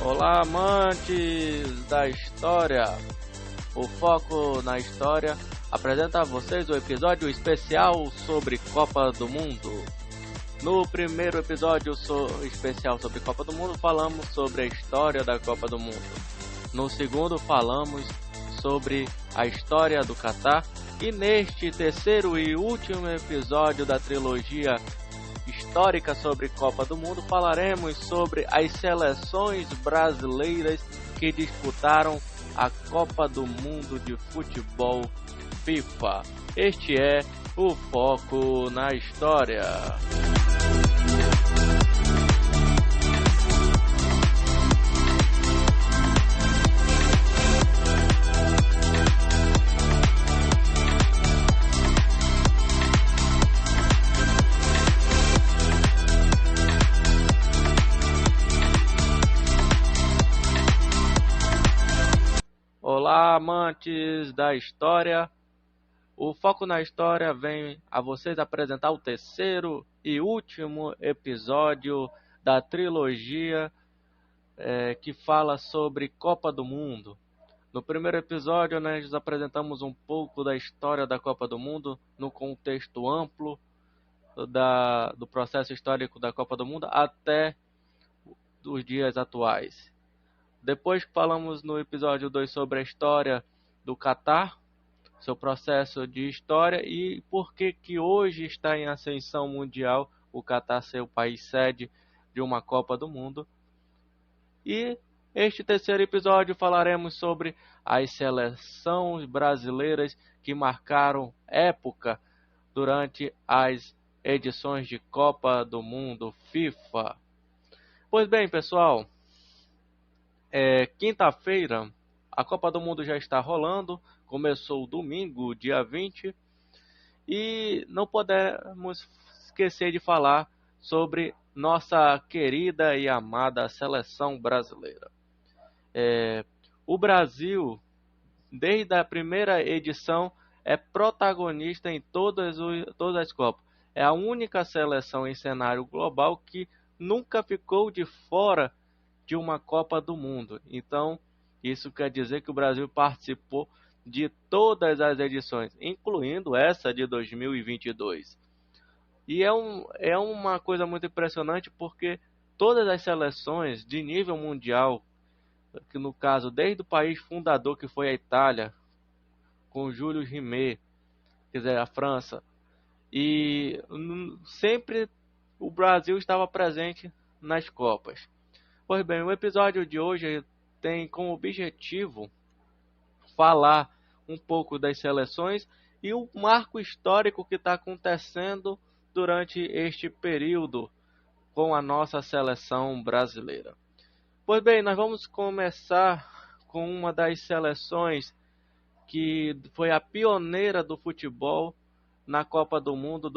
Olá, amantes da história! O Foco na História apresenta a vocês o episódio especial sobre Copa do Mundo. No primeiro episódio especial sobre Copa do Mundo, falamos sobre a história da Copa do Mundo. No segundo, falamos sobre a história do Catar. E neste terceiro e último episódio da trilogia histórica sobre Copa do Mundo, falaremos sobre as seleções brasileiras que disputaram a Copa do Mundo de Futebol FIFA. Este é o Foco na História. Olá, amantes da história! O Foco na História vem a vocês apresentar o terceiro e último episódio da trilogia que fala sobre Copa do Mundo. No primeiro episódio, nós apresentamos um pouco da história da Copa do Mundo no contexto amplo do processo histórico da Copa do Mundo até os dias atuais. Depois falamos no episódio 2 sobre a história do Catar, seu processo de história e por que hoje está em ascensão mundial o Catar ser o país sede de uma Copa do Mundo. E este terceiro episódio falaremos sobre as seleções brasileiras que marcaram época durante as edições de Copa do Mundo FIFA. Pois bem, pessoal, quinta-feira, a Copa do Mundo já está rolando, começou domingo, dia 20, e não podemos esquecer de falar sobre nossa querida e amada seleção brasileira. O Brasil, desde a primeira edição, é protagonista em todas as Copas. É a única seleção em cenário global que nunca ficou de fora de uma Copa do Mundo. Então, isso quer dizer que o Brasil participou de todas as edições, incluindo essa de 2022. E é uma coisa muito impressionante porque todas as seleções de nível mundial, que no caso desde o país fundador que foi a Itália, com Jules Rimet, quer dizer, a França, e sempre o Brasil estava presente nas Copas. Pois bem, o episódio de hoje tem como objetivo falar um pouco das seleções e o marco histórico que está acontecendo durante este período com a nossa seleção brasileira. Pois bem, nós vamos começar com uma das seleções que foi a pioneira do futebol na Copa do Mundo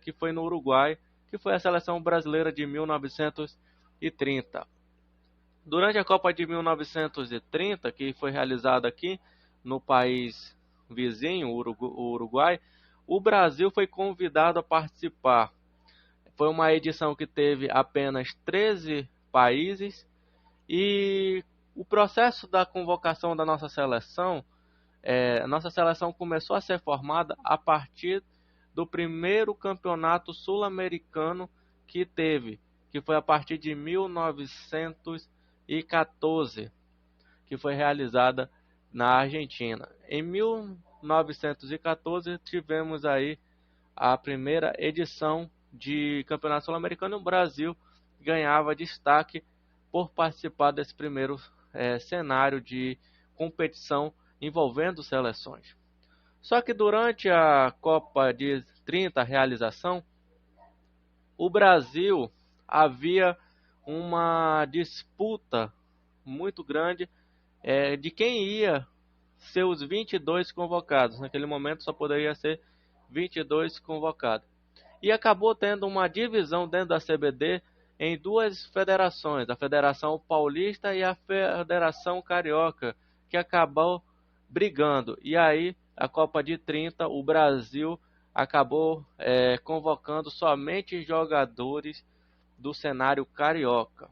que foi no Uruguai, que foi a seleção brasileira de 1930. Durante a Copa de 1930, que foi realizada aqui no país vizinho, o Uruguai, o Brasil foi convidado a participar. Foi uma edição que teve apenas 13 países e o processo da convocação da nossa seleção, a nossa seleção começou a ser formada a partir do primeiro campeonato sul-americano que teve, que foi a partir de 1914, que foi realizada na Argentina. Em 1914 tivemos aí a primeira edição de Campeonato Sul-Americano e o Brasil ganhava destaque por participar desse primeiro cenário de competição envolvendo seleções. Só que durante a Copa de 30, realização, o Brasil havia uma disputa muito grande de quem ia ser os 22 convocados. Naquele momento só poderia ser 22 convocados. E acabou tendo uma divisão dentro da CBD em duas federações, a Federação Paulista e a Federação Carioca, que acabou brigando. E aí, a Copa de 30, o Brasil acabou convocando somente jogadores do cenário carioca.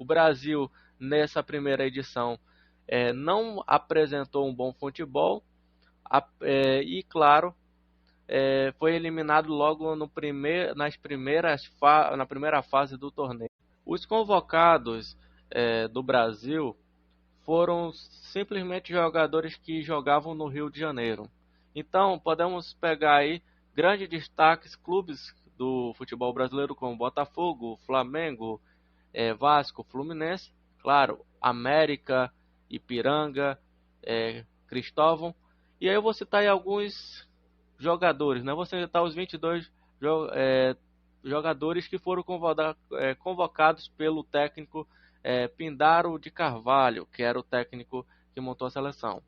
Brasil, nessa primeira edição, não apresentou um bom futebol e, claro, foi eliminado logo na primeira fase do torneio. Os convocados do Brasil foram simplesmente jogadores que jogavam no Rio de Janeiro. Então, podemos pegar aí grandes destaques, clubes do futebol brasileiro como Botafogo, Flamengo, Vasco, Fluminense, claro, América, Ipiranga, Cristóvão. E aí eu vou citar aí alguns jogadores, né? Vou citar os 22 jogadores que foram convocados pelo técnico Pindaro de Carvalho, que era o técnico que montou a seleção.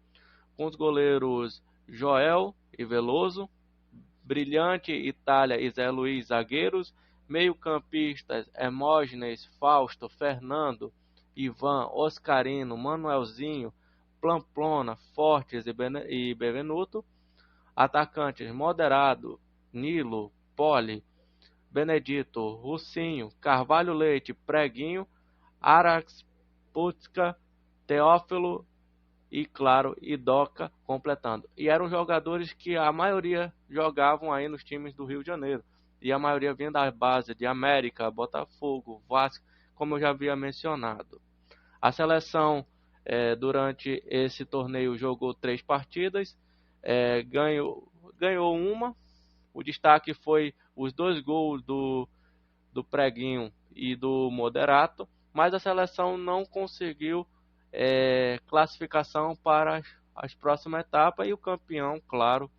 Com os goleiros Joel e Veloso, Brilhante, Itália e Zé Luiz, zagueiros, meio-campistas Hermógenes, Fausto, Fernando, Ivan, Oscarino, Manuelzinho, Pamplona, Fortes e Bevenuto, atacantes Moderado, Nilo, Poli, Benedito, Russinho, Carvalho Leite, Preguinho, Arax, Putzka, Teófilo e, claro, Idoca completando. E eram jogadores que a maioria jogavam aí nos times do Rio de Janeiro. E a maioria vinha da base de América, Botafogo, Vasco, como eu já havia mencionado. A seleção, durante esse torneio, jogou 3 partidas, ganhou uma. O destaque foi os 2 gols do Preguinho e do Moderato, mas a seleção não conseguiu classificação para as próximas etapas, e o campeão, claro,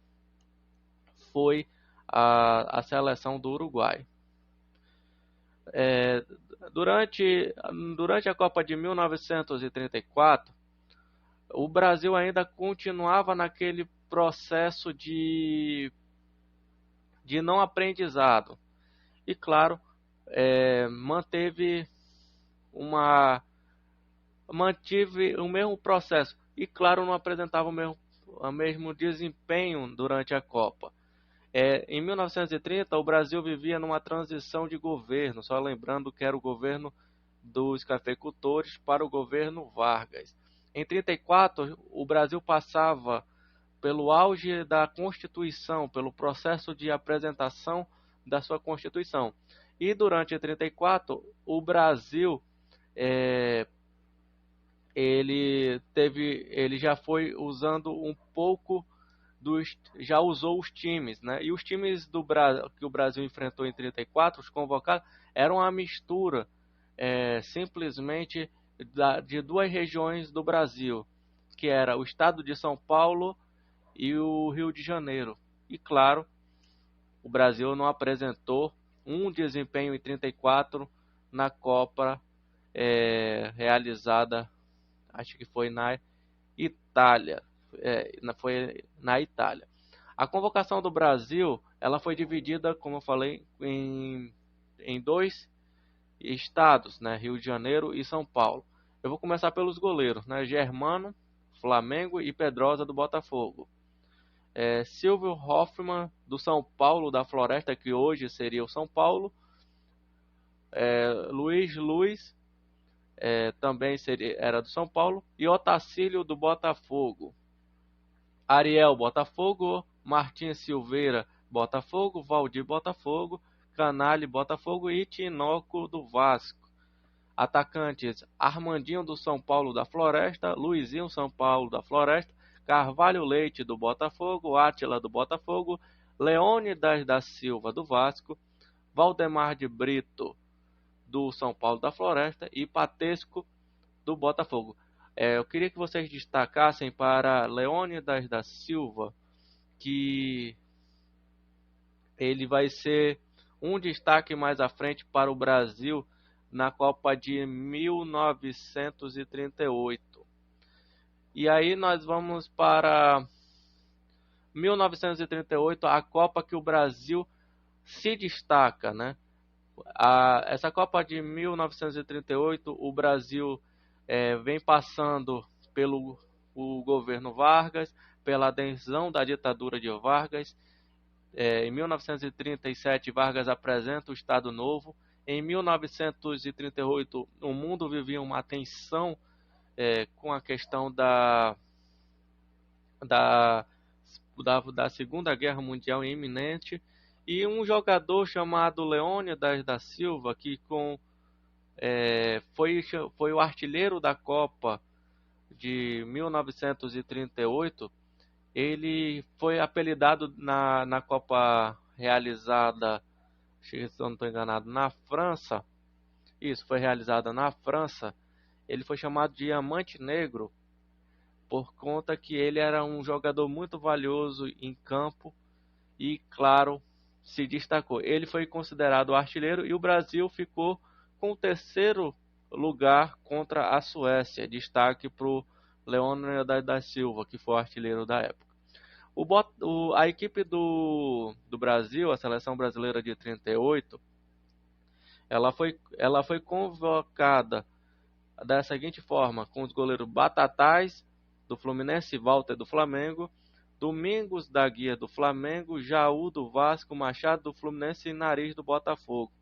foi a seleção do Uruguai. Durante a Copa de 1934, o Brasil ainda continuava naquele processo de não aprendizado. E, claro, manteve o mesmo processo. E, claro, não apresentava o mesmo desempenho durante a Copa. Em 1930, o Brasil vivia numa transição de governo, só lembrando que era o governo dos cafeicultores para o governo Vargas. Em 34, o Brasil passava pelo auge da Constituição, pelo processo de apresentação da sua Constituição. E durante 34, o Brasil ele já foi usando um pouco já usou os times, né? E os times que o Brasil enfrentou em 34, os convocados, eram uma mistura simplesmente de 2 regiões do Brasil, que era o estado de São Paulo e o Rio de Janeiro. E, claro, o Brasil não apresentou um desempenho em 34 na Copa realizada, acho que foi na Itália. Foi na Itália. A convocação do Brasil, ela foi dividida, como eu falei, em 2 estados, né? Rio de Janeiro e São Paulo. Eu vou começar pelos goleiros, né? Germano, Flamengo, e Pedrosa, do Botafogo. Silvio Hoffmann, do São Paulo, da Floresta, que hoje seria o São Paulo. Luiz, também era do São Paulo. E Otacílio, do Botafogo. Ariel, Botafogo. Martins Silveira, Botafogo. Valdir, Botafogo. Canale, Botafogo. E Tinoco, do Vasco. Atacantes: Armandinho, do São Paulo, da Floresta. Luizinho, São Paulo, da Floresta. Carvalho Leite, do Botafogo. Átila, do Botafogo. Leônidas da Silva, do Vasco. Valdemar de Brito, do São Paulo, da Floresta. E Patesco, do Botafogo. Eu queria que vocês destacassem para Leônidas da Silva, que ele vai ser um destaque mais à frente para o Brasil na Copa de 1938. E aí nós vamos para 1938, a Copa que o Brasil se destaca, né? Essa Copa de 1938, o Brasil vem passando pelo o governo Vargas, pela adesão da ditadura de Vargas. Em 1937, Vargas apresenta o Estado Novo. Em 1938, o mundo vivia uma tensão com a questão da, da Segunda Guerra Mundial iminente, e um jogador chamado Leônidas da Silva, que foi o artilheiro da Copa de 1938, ele foi apelidado na Copa realizada, se eu não estou enganado, na França. Isso, foi realizada na França. Ele foi chamado de Diamante Negro por conta que ele era um jogador muito valioso em campo e, claro, se destacou. Ele foi considerado artilheiro e o Brasil ficou com o terceiro lugar contra a Suécia. Destaque para o Leônidas da Silva, que foi o artilheiro da época. A equipe do Brasil, a seleção brasileira de 38, ela foi convocada da seguinte forma, com os goleiros Batatais, do Fluminense, Walter, do Flamengo, Domingos da Guia, do Flamengo, Jaú, do Vasco, Machado, do Fluminense e Nariz, do Botafogo.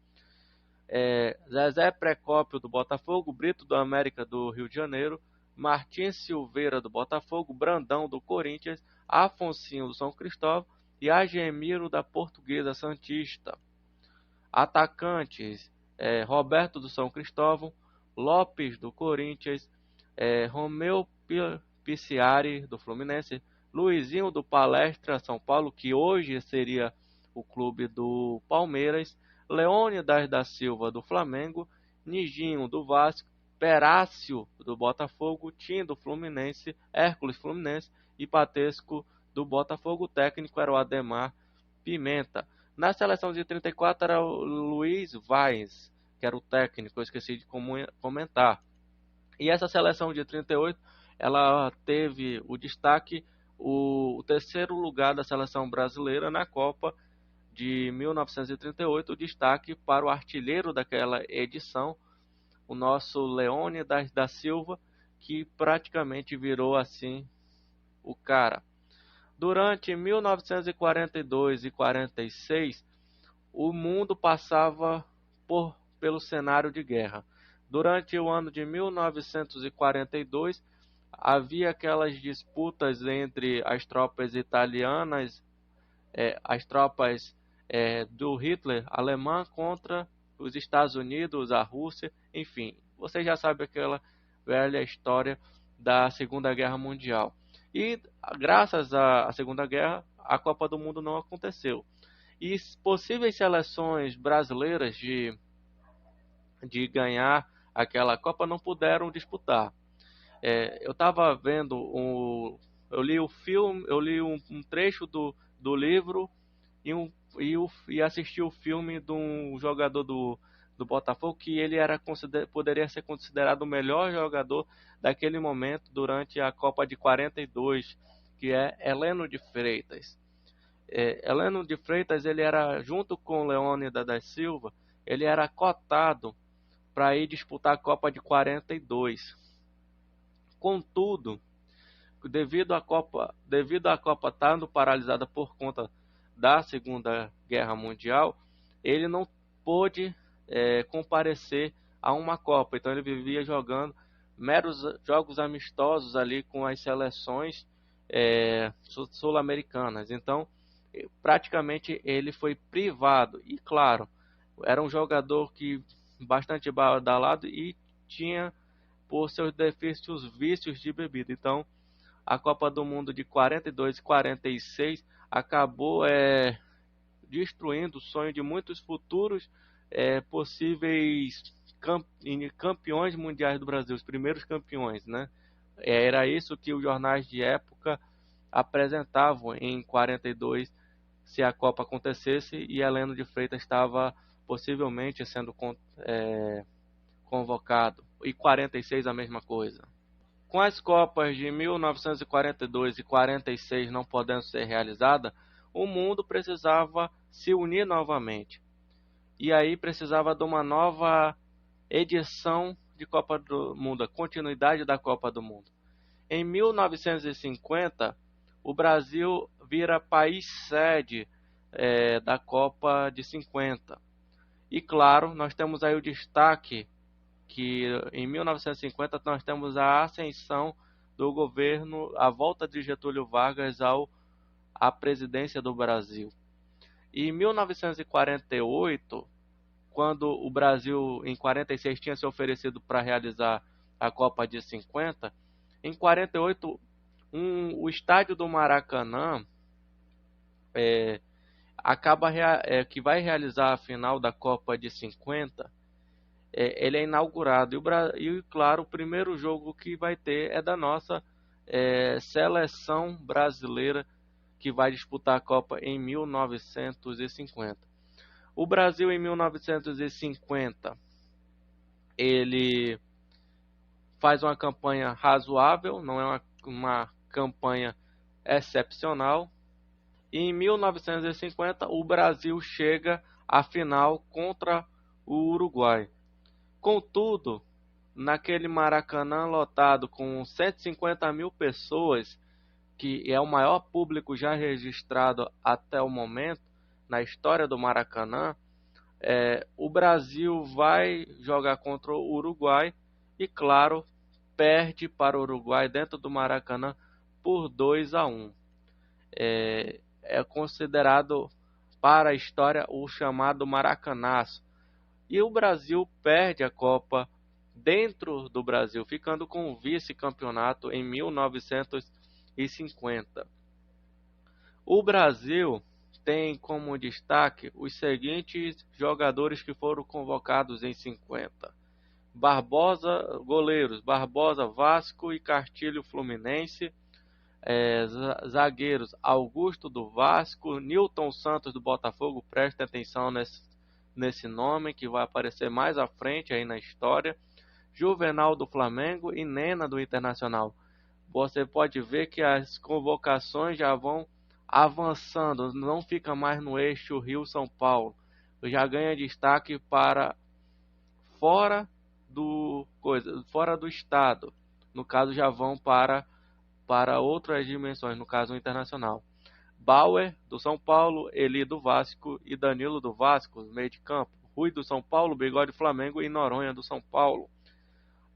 Zezé Precópio, do Botafogo, Brito, do América, do Rio de Janeiro, Martins Silveira, do Botafogo, Brandão, do Corinthians, Afonsinho, do São Cristóvão e Agemiro, da Portuguesa Santista. Atacantes, Roberto, do São Cristóvão, Lopes, do Corinthians, Romeu Piciari, do Fluminense, Luizinho, do Palestra São Paulo, que hoje seria o clube do Palmeiras, Leônidas da Silva, do Flamengo, Nijinho, do Vasco, Perácio, do Botafogo, Tim, do Fluminense, Hércules, Fluminense e Patesco, do Botafogo. O técnico era o Ademar Pimenta. Na seleção de 34 era o Luiz Vaz, que era o técnico, eu esqueci de comentar. E essa seleção de 38, ela teve o destaque, o terceiro lugar da seleção brasileira na Copa de 1938, o destaque para o artilheiro daquela edição, o nosso Leônidas da Silva, que praticamente virou assim o cara. Durante 1942 e 46, o mundo passava pelo cenário de guerra. Durante o ano de 1942, havia aquelas disputas entre as tropas italianas, as tropas do Hitler alemã contra os Estados Unidos, a Rússia, enfim. Você já sabe aquela velha história da Segunda Guerra Mundial. E graças à Segunda Guerra, a Copa do Mundo não aconteceu. E possíveis seleções brasileiras de ganhar aquela Copa não puderam disputar. Eu estava vendo eu li o filme, eu li um trecho do livro e assisti o filme de um jogador do Botafogo, que ele poderia ser considerado o melhor jogador daquele momento durante a Copa de 42, que é Heleno de Freitas. Heleno de Freitas, ele era, junto com Leônidas da Silva, ele era cotado para ir disputar a Copa de 42. Contudo, devido à Copa estando paralisada por conta da Segunda Guerra Mundial, ele não pôde comparecer a uma Copa. Então ele vivia jogando meros jogos amistosos ali com as seleções sul-americanas. Então, praticamente ele foi privado. E claro, era um jogador que bastante badalado e tinha por seus defeitos vícios de bebida. Então, a Copa do Mundo de 42 e 46 acabou destruindo o sonho de muitos futuros possíveis campeões mundiais do Brasil, os primeiros campeões, né? Era isso que os jornais de época apresentavam em 42, se a Copa acontecesse, e Heleno de Freitas estava possivelmente sendo convocado. E 46 a mesma coisa. Com as Copas de 1942 e 46 não podendo ser realizadas, o mundo precisava se unir novamente. E aí precisava de uma nova edição de Copa do Mundo, a continuidade da Copa do Mundo. Em 1950, o Brasil vira país sede da Copa de 50. E claro, nós temos aí o destaque que em 1950 nós temos a ascensão do governo, a volta de Getúlio Vargas à presidência do Brasil. E em 1948, quando o Brasil em 46 tinha se oferecido para realizar a Copa de 50, em 48 o estádio do Maracanã que vai realizar a final da Copa de 50, ele é inaugurado. E claro, o primeiro jogo que vai ter é da nossa seleção brasileira, que vai disputar a Copa em 1950. O Brasil em 1950, ele faz uma campanha razoável, não é uma campanha excepcional. E em 1950 o Brasil chega à final contra o Uruguai. Contudo, naquele Maracanã lotado com 150 mil pessoas, que é o maior público já registrado até o momento na história do Maracanã, o Brasil vai jogar contra o Uruguai e, claro, perde para o Uruguai dentro do Maracanã por 2-1. É considerado para a história o chamado Maracanaço. E o Brasil perde a Copa dentro do Brasil, ficando com o vice-campeonato em 1950. O Brasil tem como destaque os seguintes jogadores que foram convocados em 50. Barbosa, goleiros, Barbosa, Vasco e Castilho, Fluminense. Zagueiros, Augusto do Vasco, Nilton Santos do Botafogo, preste atenção nesse nome que vai aparecer mais à frente aí na história. Juvenal do Flamengo e Nena do Internacional. Você pode ver que as convocações já vão avançando, não fica mais no eixo Rio-São Paulo, já ganha destaque para fora do estado. No caso, já vão para outras dimensões, no caso internacional. Bauer do São Paulo, Eli do Vasco e Danilo do Vasco, meio de campo. Rui do São Paulo, Bigode do Flamengo e Noronha do São Paulo.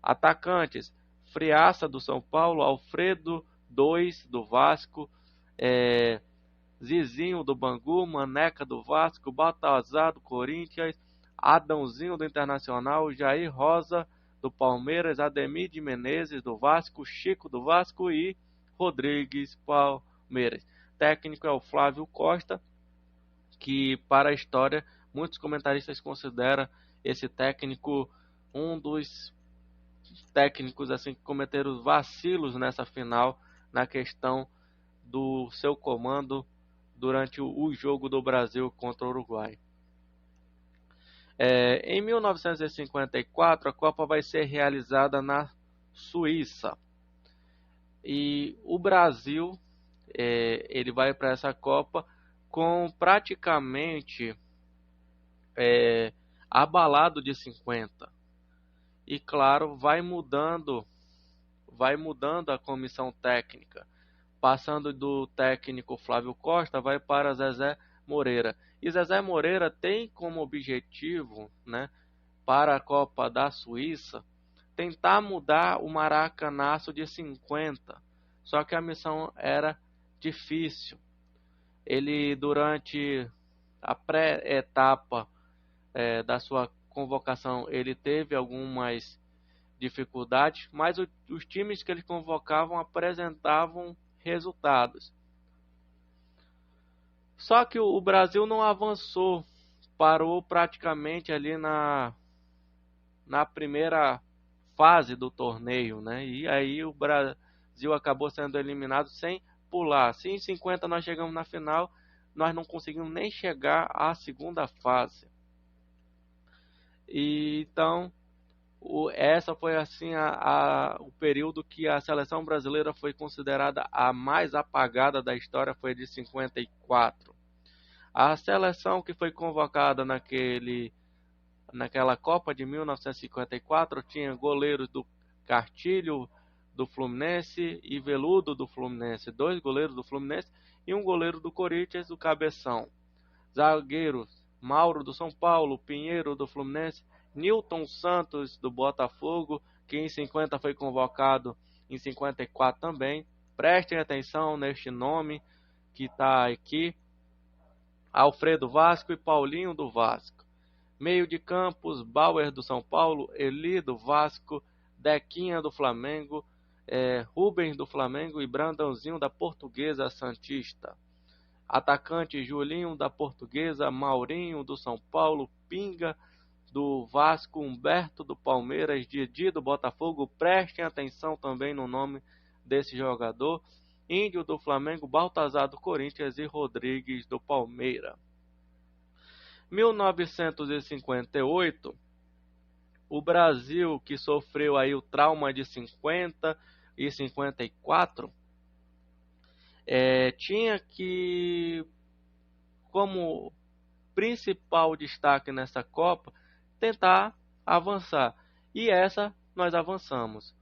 Atacantes: Friaça do São Paulo, Alfredo 2 do Vasco, Zizinho do Bangu, Maneca do Vasco, Baltazar do Corinthians, Adãozinho do Internacional, Jair Rosa do Palmeiras, Ademir de Menezes do Vasco, Chico do Vasco e Rodrigues Palmeiras. Técnico é o Flávio Costa, que para a história muitos comentaristas consideram esse técnico um dos técnicos assim que cometeram vacilos nessa final, na questão do seu comando durante o jogo do Brasil contra o Uruguai. Em 1954 a Copa vai ser realizada na Suíça e o Brasil ele vai para essa Copa com praticamente abalado de 50. E claro, vai mudando a comissão técnica, passando do técnico Flávio Costa, vai para Zezé Moreira. E Zezé Moreira tem como objetivo, né, para a Copa da Suíça, tentar mudar o Maracanaço de 50. Só que a missão era difícil. Ele, durante a pré-etapa da sua convocação, ele teve algumas dificuldades, mas os times que ele convocavam apresentavam resultados. Só que o Brasil não avançou, parou praticamente ali na primeira fase do torneio, né? E aí o Brasil acabou sendo eliminado sem pular. Se em 50 nós chegamos na final, nós não conseguimos nem chegar à segunda fase. E então essa foi assim o período que a seleção brasileira foi considerada a mais apagada da história, foi de 54. A seleção que foi convocada naquela Copa de 1954 tinha goleiros do Castilho do Fluminense e Veludo do Fluminense, 2 goleiros do Fluminense e um goleiro do Corinthians, o Cabeção. Zagueiros: Mauro do São Paulo, Pinheiro do Fluminense, Nilton Santos do Botafogo, que em 50 foi convocado, em 54 também. Prestem atenção neste nome que está aqui: Alfredo Vasco e Paulinho do Vasco. Meio de campos: Bauer do São Paulo, Eli do Vasco, Dequinha do Flamengo, Rubens do Flamengo e Brandãozinho da Portuguesa Santista. Atacante: Julinho da Portuguesa, Maurinho do São Paulo, Pinga do Vasco, Humberto do Palmeiras, Didi do Botafogo. Prestem atenção também no nome desse jogador: Índio do Flamengo, Baltazar do Corinthians e Rodrigues do Palmeiras. 1958, o Brasil, que sofreu aí o trauma de 50 e 54, tinha que, como principal destaque nessa Copa, tentar avançar. E essa nós avançamos.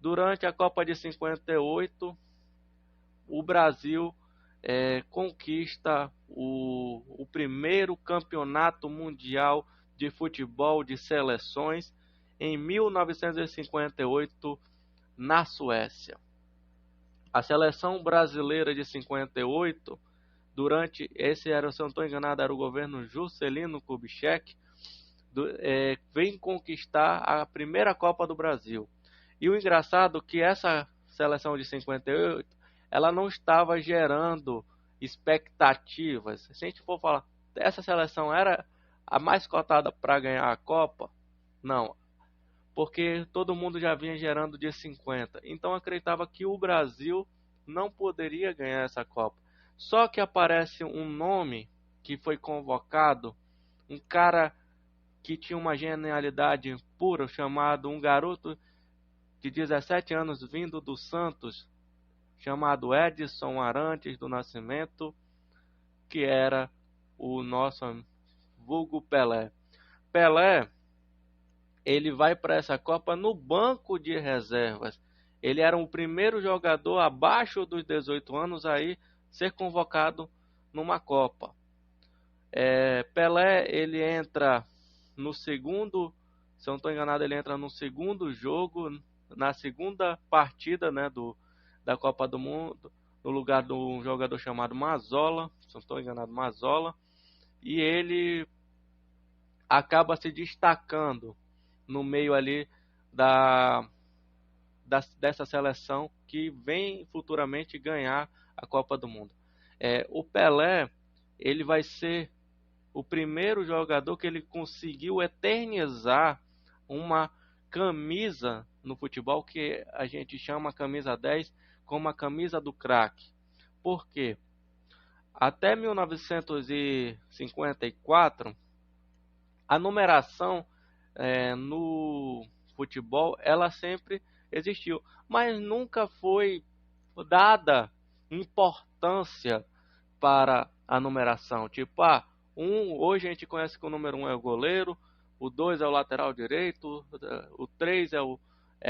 Durante a Copa de 58, o Brasil conquista o primeiro campeonato mundial de futebol de seleções em 1958 na Suécia. A seleção brasileira de 58, durante esse, se eu não estou enganado, era o governo Juscelino Kubitschek, vem conquistar a primeira Copa do Brasil. E o engraçado é que essa seleção de 58, ela não estava gerando expectativas. Se a gente for falar, essa seleção era a mais cotada para ganhar a Copa? Não, porque todo mundo já vinha gerando de 50. Então acreditava que o Brasil não poderia ganhar essa Copa. Só que aparece um nome que foi convocado, um cara que tinha uma genialidade pura, chamado um garoto de 17 anos vindo do Santos, chamado Edson Arantes do Nascimento, que era o nosso vulgo Pelé. Pelé, ele vai para essa Copa no banco de reservas. Ele era o primeiro jogador abaixo dos 18 anos aí ser convocado numa Copa. Pelé, ele entra no segundo, se eu não estou enganado, ele entra no segundo jogo, na segunda partida, né, da Copa do Mundo, no lugar de um jogador chamado Mazzola, se eu não estou enganado, Mazzola, e ele acaba se destacando no meio ali dessa seleção que vem futuramente ganhar a Copa do Mundo. O Pelé, ele vai ser o primeiro jogador que ele conseguiu eternizar uma camisa no futebol que a gente chama camisa 10 como a camisa do craque. Por quê? Até 1954, a numeração no futebol ela sempre existiu, mas nunca foi dada importância para a numeração. Tipo, hoje a gente conhece que o número 1 é o goleiro, o 2 é o lateral direito, o 3 é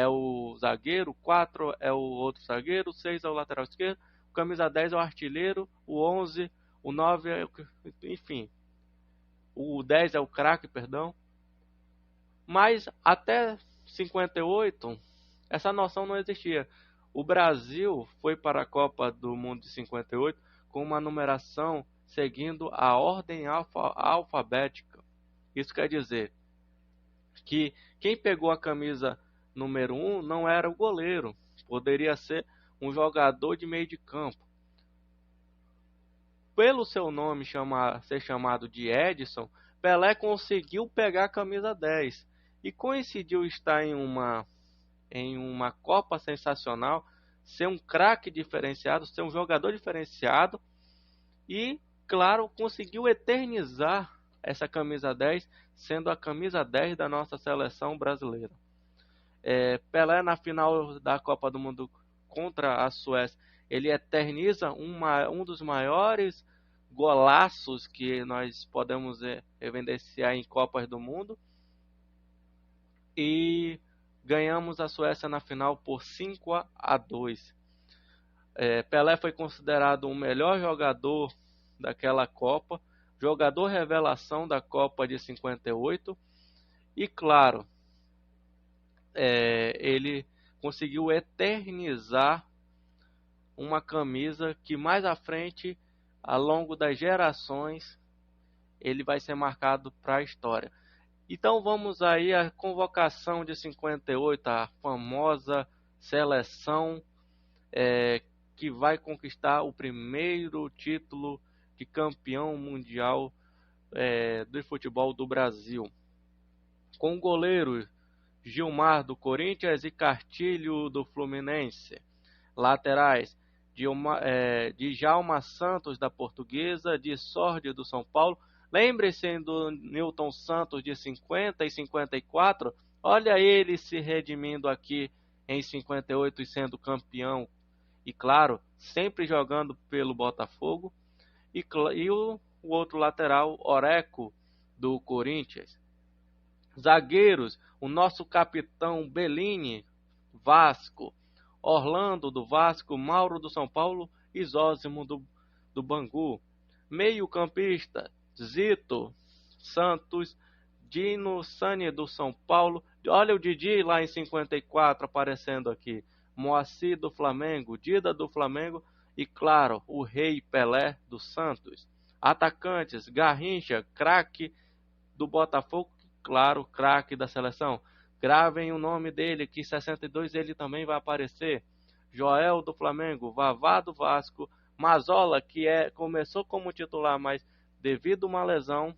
o zagueiro, o 4 é o outro zagueiro, o 6 é o lateral esquerdo, o camisa 10 é o artilheiro, o 11, o 9 é enfim, o 10 é o craque, perdão. Mas até 58, essa noção não existia. O Brasil foi para a Copa do Mundo de 58 com uma numeração seguindo a ordem alfabética. Isso quer dizer que quem pegou a camisa número 1 não era o goleiro, poderia ser um jogador de meio de campo. Pelo seu nome ser chamado de Edson, Pelé conseguiu pegar a camisa 10 e coincidiu estar em uma Copa sensacional, ser um craque diferenciado, ser um jogador diferenciado e, claro, conseguiu eternizar essa camisa 10, sendo a camisa 10 da nossa seleção brasileira. Pelé, na final da Copa do Mundo contra a Suécia, ele eterniza um dos maiores golaços que nós podemos evidenciar em Copas do Mundo, e ganhamos a Suécia na final por 5-2. Pelé foi considerado o melhor jogador daquela Copa, jogador revelação da Copa de 58. E claro, ele conseguiu eternizar uma camisa que mais à frente, ao longo das gerações, ele vai ser marcado para a história. Então vamos aí à convocação de 58, a famosa seleção que vai conquistar o primeiro título de campeão mundial de futebol do Brasil. Com o goleiro Gilmar do Corinthians e Castilho do Fluminense. Laterais: Djalma Santos da Portuguesa, de Sordi do São Paulo. Lembre-se do Newton Santos de 50 e 54. Olha ele se redimindo aqui em 58 e sendo campeão. E claro, sempre jogando pelo Botafogo. E o outro lateral, Oreco do Corinthians. Zagueiros: o nosso capitão Bellini, Vasco. Orlando do Vasco, Mauro do São Paulo e Zósimo do Bangu. Meio-campista: Zito Santos, Dino Sani do São Paulo. Olha o Didi lá em 54 aparecendo aqui. Moacir do Flamengo, Dida do Flamengo e, claro, o Rei Pelé do Santos. Atacantes: Garrincha, craque do Botafogo, claro, craque da seleção. Gravem o nome dele, que em 62 ele também vai aparecer. Joel do Flamengo, Vavá do Vasco, Mazola, que começou como titular, mas devido a uma lesão,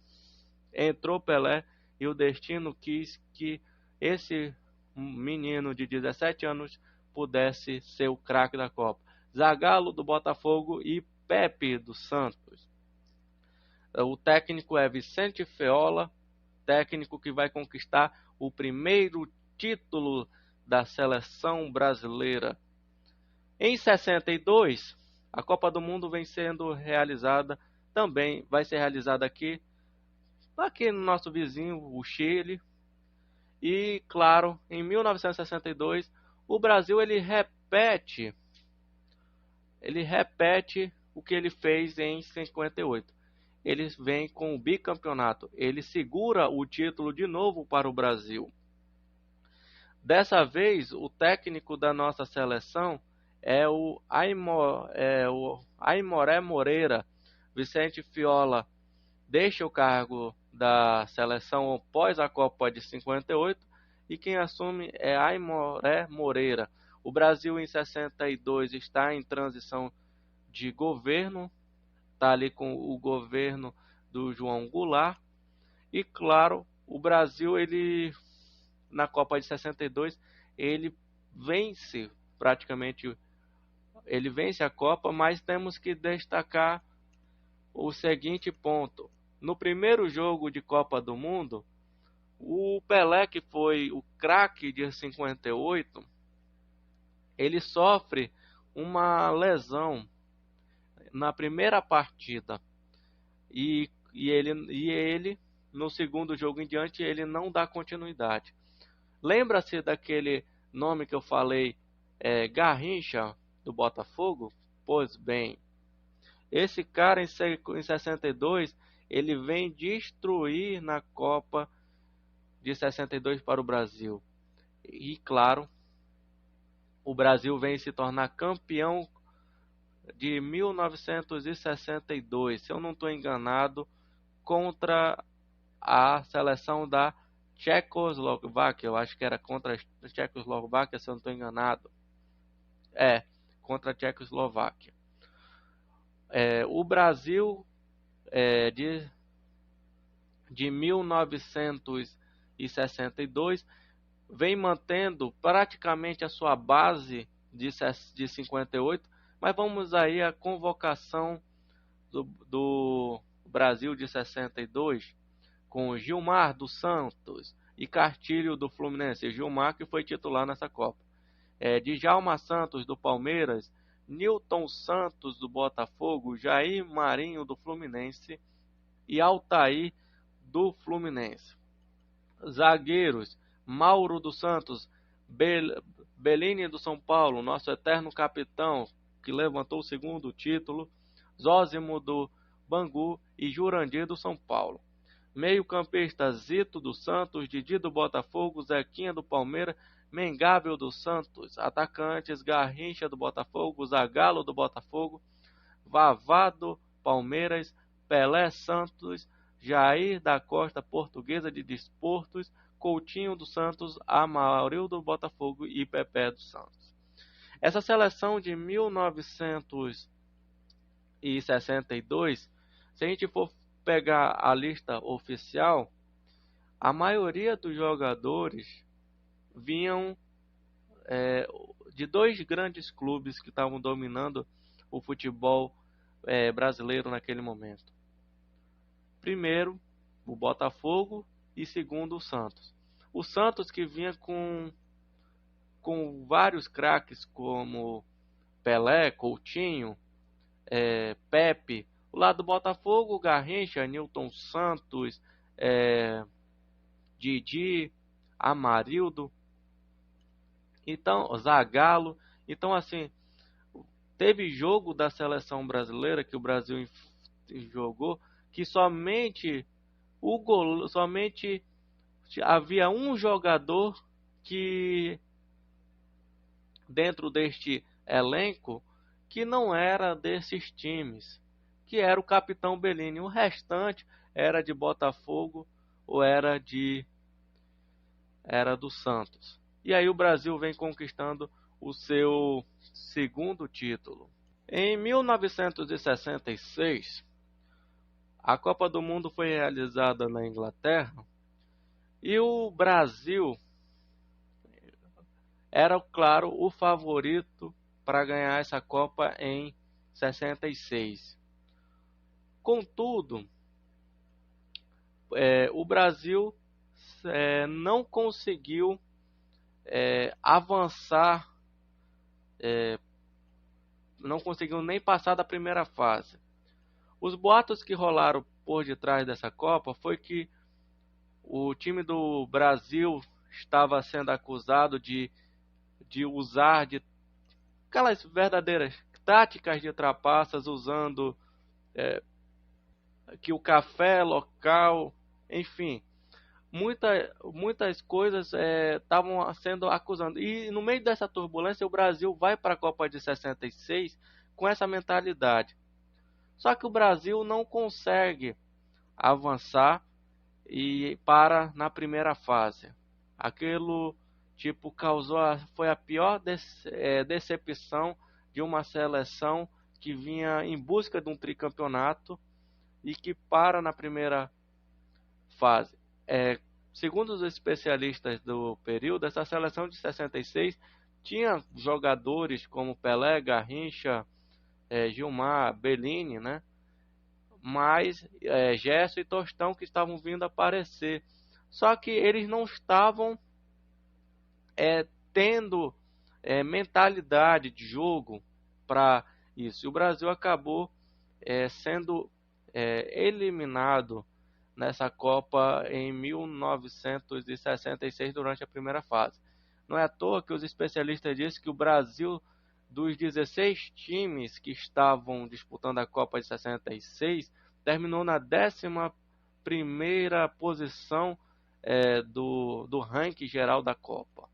entrou Pelé e o destino quis que esse menino de 17 anos pudesse ser o craque da Copa. Zagallo do Botafogo e Pepe do Santos. O técnico é Vicente Feola, técnico que vai conquistar o primeiro título da seleção brasileira. Em 62, a Copa do Mundo vem sendo realizada, também vai ser realizada aqui no nosso vizinho, o Chile. E, claro, em 1962, o Brasil ele repete o que ele fez em 58. Ele vem com o bicampeonato. Ele segura o título de novo para o Brasil. Dessa vez, o técnico da nossa seleção é o Aimoré Moreira. Vicente Feola deixa o cargo da seleção após a Copa de 58 e quem assume é Aimoré Moreira. O Brasil em 62 está em transição de governo, está ali com o governo do João Goulart. E claro, o Brasil na Copa de 62 ele vence a Copa, mas temos que destacar o seguinte ponto. No primeiro jogo de Copa do Mundo, o Pelé, que foi o craque de 58, ele sofre uma lesão na primeira partida. E ele, no segundo jogo em diante, ele não dá continuidade. Lembra-se daquele nome que eu falei, Garrincha, do Botafogo? Pois bem, esse cara em 62, ele vem destruir na Copa de 62 para o Brasil. E claro, o Brasil vem se tornar campeão de 1962, se eu não estou enganado, contra a seleção da Tchecoslováquia. Eu acho que era contra a Tchecoslováquia, se eu não estou enganado. Contra a Tchecoslováquia. O Brasil de 1962 vem mantendo praticamente a sua base de 58, mas vamos aí à convocação do Brasil de 62, com Gilmar do Santos e Castilho do Fluminense. Gilmar que foi titular nessa Copa. Djalma Santos do Palmeiras, Newton Santos do Botafogo, Jair Marinho do Fluminense e Altair do Fluminense. Zagueiros: Mauro dos Santos, Bellini do São Paulo, nosso eterno capitão que levantou o segundo título, Zósimo do Bangu e Jurandir do São Paulo. Meio-campista Zito do Santos, Didi do Botafogo, Zequinha do Palmeiras, Mengável do Santos. Atacantes Garrincha do Botafogo, Zagallo do Botafogo, Vavá do Palmeiras, Pelé Santos, Jair da Costa Portuguesa de Desportos, Coutinho do Santos, Amarildo do Botafogo e Pepé do Santos. Essa seleção de 1962, se a gente for pegar a lista oficial, a maioria dos jogadores vinham de dois grandes clubes que estavam dominando o futebol brasileiro naquele momento. Primeiro, o Botafogo e segundo, o Santos. O Santos que vinha com vários craques como Pelé, Coutinho, Pepe. O lado do Botafogo, Garrincha, Nilton Santos, Didi, Amarildo, então Zagallo. Então, assim, teve jogo da seleção brasileira que o Brasil jogou que somente havia um jogador que dentro deste elenco que não era desses times, que era o capitão Bellini. O restante era de Botafogo ou era do Santos. E aí o Brasil vem conquistando o seu segundo título. Em 1966, a Copa do Mundo foi realizada na Inglaterra e o Brasil era, claro, o favorito para ganhar essa Copa em 66. Contudo, o Brasil não conseguiu avançar, não conseguiu nem passar da primeira fase. Os boatos que rolaram por detrás dessa Copa foi que o time do Brasil estava sendo acusado de usar de aquelas verdadeiras táticas de trapaças, usando que o café local, enfim, muitas coisas estavam sendo acusadas. E no meio dessa turbulência, o Brasil vai para a Copa de 66 com essa mentalidade. Só que o Brasil não consegue avançar e para na primeira fase. Aquilo foi a pior decepção de uma seleção que vinha em busca de um tricampeonato e que para na primeira fase. Segundo os especialistas do período, essa seleção de 66 tinha jogadores como Pelé, Garrincha, Gilmar, Bellini, né? Mas Gerson e Tostão que estavam vindo aparecer. Só que eles não estavam tendo mentalidade de jogo para isso. E o Brasil acabou sendo eliminado nessa Copa em 1966 durante a primeira fase. Não é à toa que os especialistas dizem que o Brasil, dos 16 times que estavam disputando a Copa de 66, terminou na 11ª posição do ranking geral da Copa.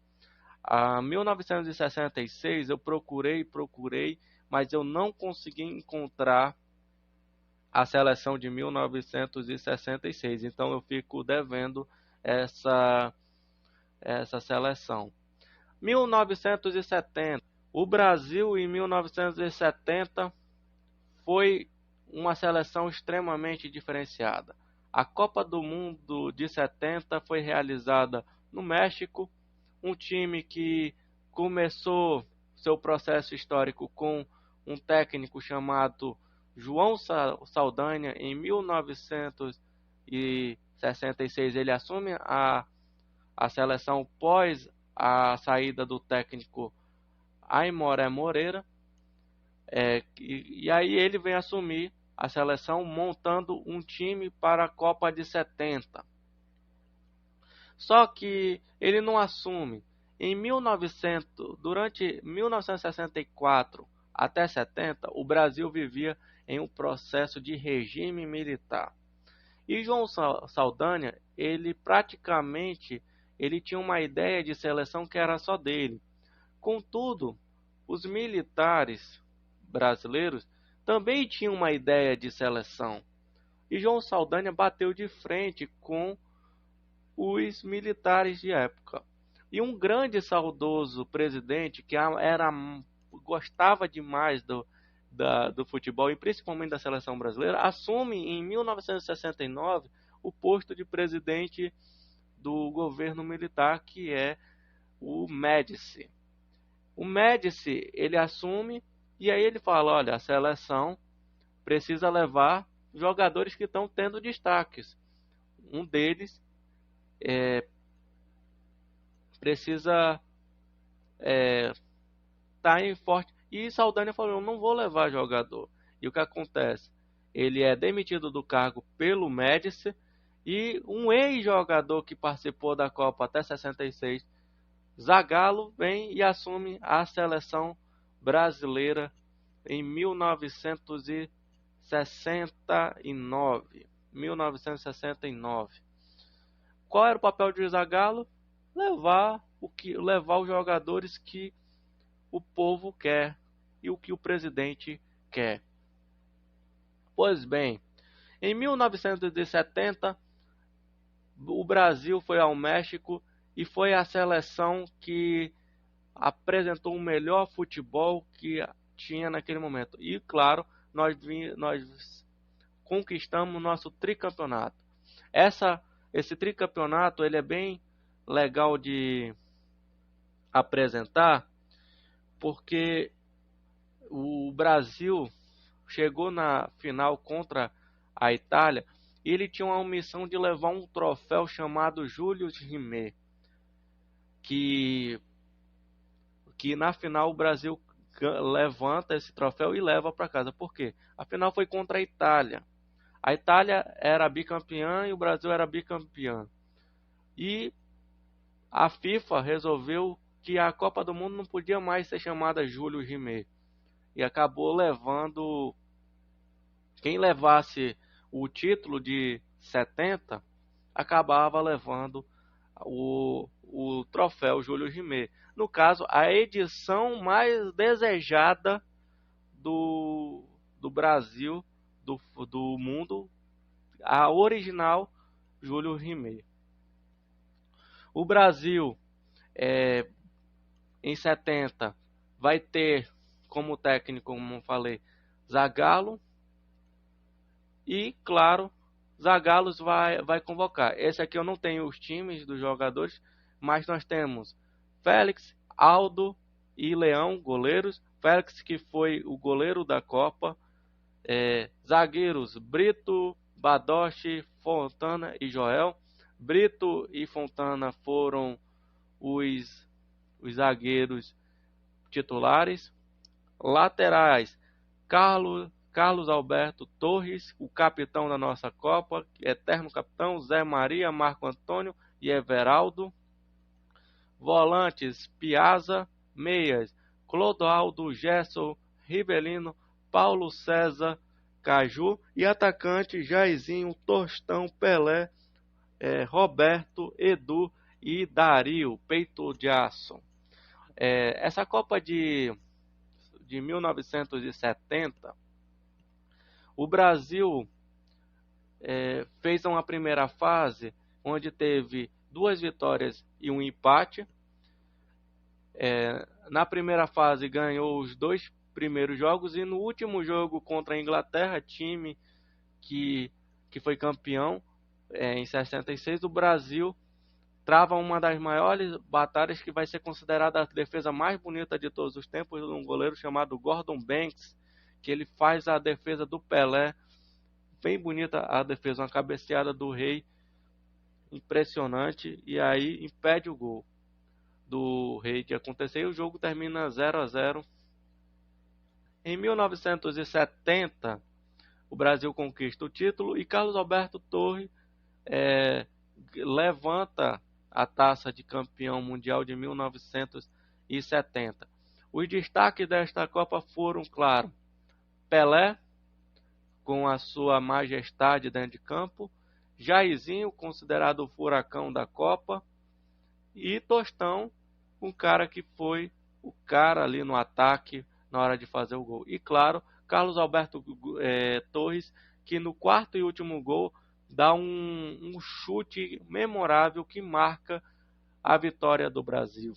A 1966 eu procurei, mas eu não consegui encontrar a seleção de 1966. Então eu fico devendo essa seleção. 1970. O Brasil em 1970 foi uma seleção extremamente diferenciada. A Copa do Mundo de 70 foi realizada no México, um time que começou seu processo histórico com um técnico chamado João Saldanha. Em 1966 ele assume a seleção pós a saída do técnico Aimoré Moreira, e aí ele vem assumir a seleção montando um time para a Copa de 70. Só que ele não assume. Durante 1964 até 70, o Brasil vivia em um processo de regime militar. E João Saldanha, ele praticamente ele tinha uma ideia de seleção que era só dele. Contudo, os militares brasileiros também tinham uma ideia de seleção. E João Saldanha bateu de frente com os militares de época. E um grande e saudoso presidente que gostava demais do futebol e principalmente da seleção brasileira, assume em 1969 o posto de presidente do governo militar, que é o Médici. O Médici, ele assume e aí ele fala, olha, a seleção precisa levar jogadores que estão tendo destaques. Um deles precisa estar em forte. E Saldanha falou, eu não vou levar jogador. E o que acontece? Ele é demitido do cargo pelo Médici e um ex-jogador que participou da Copa até 66, Zagallo, vem e assume a seleção brasileira em 1969. 1969. Qual era o papel de Zagallo? Levar os jogadores que o povo quer e o que o presidente quer. Pois bem, em 1970, o Brasil foi ao México e foi a seleção que apresentou o melhor futebol que tinha naquele momento. E, claro, nós conquistamos nosso tricampeonato. Esse tricampeonato ele é bem legal de apresentar, porque o Brasil chegou na final contra a Itália e ele tinha uma missão de levar um troféu chamado Julius Rimet, que na final o Brasil levanta esse troféu e leva para casa. Por quê? A final foi contra a Itália. A Itália era bicampeã e o Brasil era bicampeão. E a FIFA resolveu que a Copa do Mundo não podia mais ser chamada Julius Rimet. E acabou levando... Quem levasse o título de 70 acabava levando o troféu Julius Rimet. No caso, a edição mais desejada do Brasil, do mundo, a original Julius Rimet. O Brasil, em 70, vai ter como técnico, como eu falei, Zagallo. E, claro, Zagallo vai convocar. Esse aqui eu não tenho os times dos jogadores, mas nós temos Félix, Aldo e Leão, goleiros. Félix, que foi o goleiro da Copa. Zagueiros, Brito, Badoche, Fontana e Joel. Brito e Fontana foram os zagueiros titulares. Laterais, Carlos Alberto Torres, o capitão da nossa Copa, eterno capitão, Zé Maria, Marco Antônio e Everaldo. Volantes, Piazza. Meias, Clodoaldo, Gerson, Ribelino, Paulo César, Caju. E atacante, Jairzinho, Tostão, Pelé, Roberto, Edu e Dario, peito de aço. Essa Copa de 1970, o Brasil fez uma primeira fase onde teve 2 vitórias e um empate. Na primeira fase ganhou os 2 primeiros jogos e no último jogo contra a Inglaterra, time que foi campeão em 66, o Brasil trava uma das maiores batalhas que vai ser considerada a defesa mais bonita de todos os tempos, de um goleiro chamado Gordon Banks, que ele faz a defesa do Pelé, bem bonita a defesa, uma cabeceada do Rei, impressionante, e aí impede o gol do Rei de acontecer e o jogo termina 0-0. Em 1970, o Brasil conquista o título e Carlos Alberto Torres levanta a taça de campeão mundial de 1970. Os destaques desta Copa foram, claro, Pelé, com a sua majestade dentro de campo, Jairzinho, considerado o furacão da Copa, e Tostão, um cara que foi o cara ali no ataque na hora de fazer o gol. E claro, Carlos Alberto Torres, que no quarto e último gol dá um chute memorável que marca a vitória do Brasil.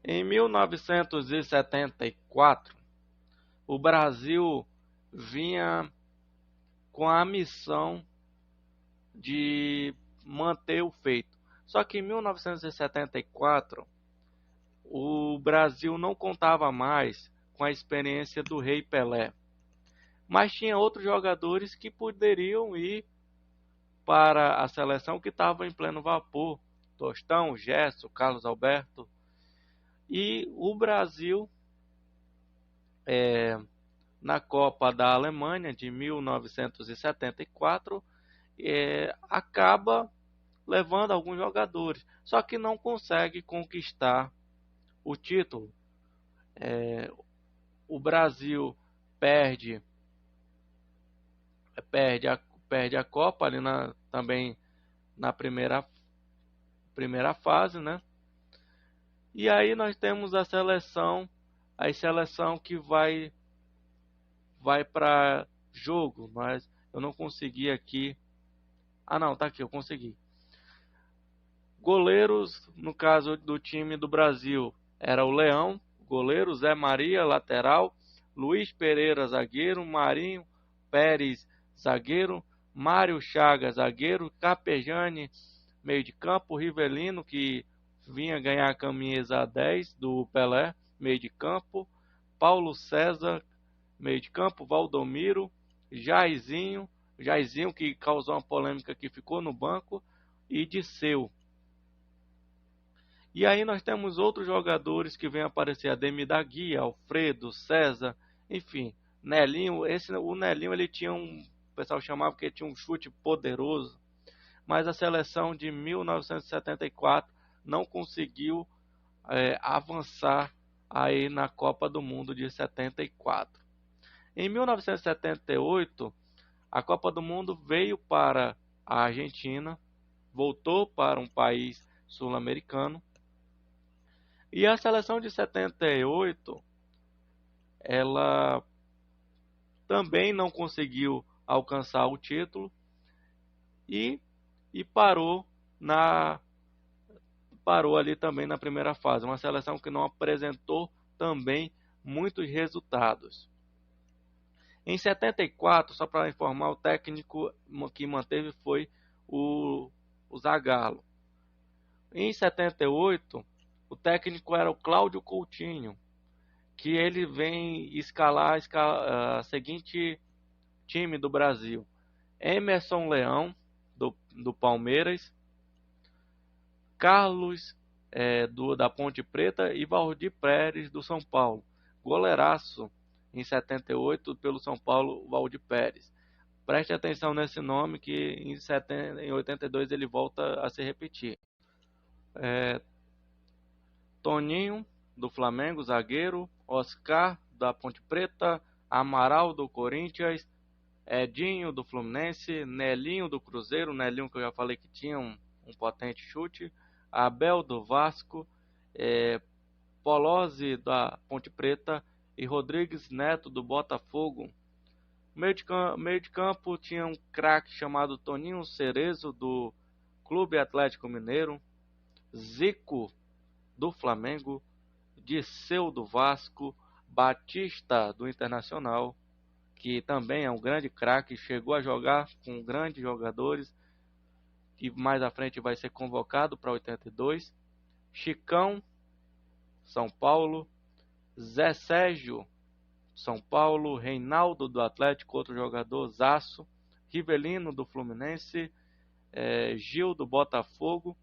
Em 1974, o Brasil vinha com a missão de manter o feito. Só que em 1974, o Brasil não contava mais com a experiência do Rei Pelé, mas tinha outros jogadores que poderiam ir para a seleção que estava em pleno vapor. Tostão, Gerson, Carlos Alberto. E o Brasil, na Copa da Alemanha de 1974, acaba levando alguns jogadores, só que não consegue conquistar o título. O Brasil perde a Copa ali também na primeira fase, né? E aí nós temos a seleção que vai para jogo, mas eu não consegui aqui. Ah, não, tá aqui, eu consegui. Goleiros, no caso do time do Brasil, era o Leão, goleiro, Zé Maria, lateral, Luiz Pereira, zagueiro, Marinho Pérez, zagueiro, Mário Chagas, zagueiro, Capejane, meio de campo, Rivelino, que vinha ganhar a camisa 10 do Pelé, meio de campo, Paulo César, meio de campo, Valdomiro, Jairzinho que causou uma polêmica que ficou no banco, e Disseu. E aí nós temos outros jogadores que vêm aparecer, Ademir da Guia, Alfredo, César, enfim, Nelinho. O Nelinho, ele tinha o pessoal chamava que ele tinha um chute poderoso, mas a seleção de 1974 não conseguiu avançar aí na Copa do Mundo de 74. Em 1978, a Copa do Mundo veio para a Argentina, voltou para um país sul-americano, e a seleção de 78, ela também não conseguiu alcançar o título e parou ali também na primeira fase. Uma seleção que não apresentou também muitos resultados. Em 74, só para informar, o técnico que manteve foi o Zagallo. Em 78, o técnico era o Cláudio Coutinho, que ele vem escalar a seguinte time do Brasil: Emerson Leão, do Palmeiras, Carlos da Ponte Preta e Valdir Pérez, do São Paulo. Goleiraço em 78 pelo São Paulo, Valdir Pérez. Preste atenção nesse nome que em 82 ele volta a se repetir. Toninho, do Flamengo, zagueiro, Oscar, da Ponte Preta, Amaral, do Corinthians, Edinho, do Fluminense, Nelinho, do Cruzeiro, Nelinho que eu já falei que tinha um potente chute, Abel, do Vasco, Polozzi, da Ponte Preta, e Rodrigues Neto, do Botafogo. Meio de campo tinha um craque chamado Toninho Cerezo, do Clube Atlético Mineiro, Zico, do Flamengo, Disseu, do Vasco, Batista, do Internacional, que também é um grande craque, chegou a jogar com grandes jogadores, que mais à frente vai ser convocado para 82, Chicão, São Paulo, Zé Sérgio, São Paulo, Reinaldo, do Atlético, outro jogador, Zaço, Rivelino, do Fluminense, Gil, do Botafogo,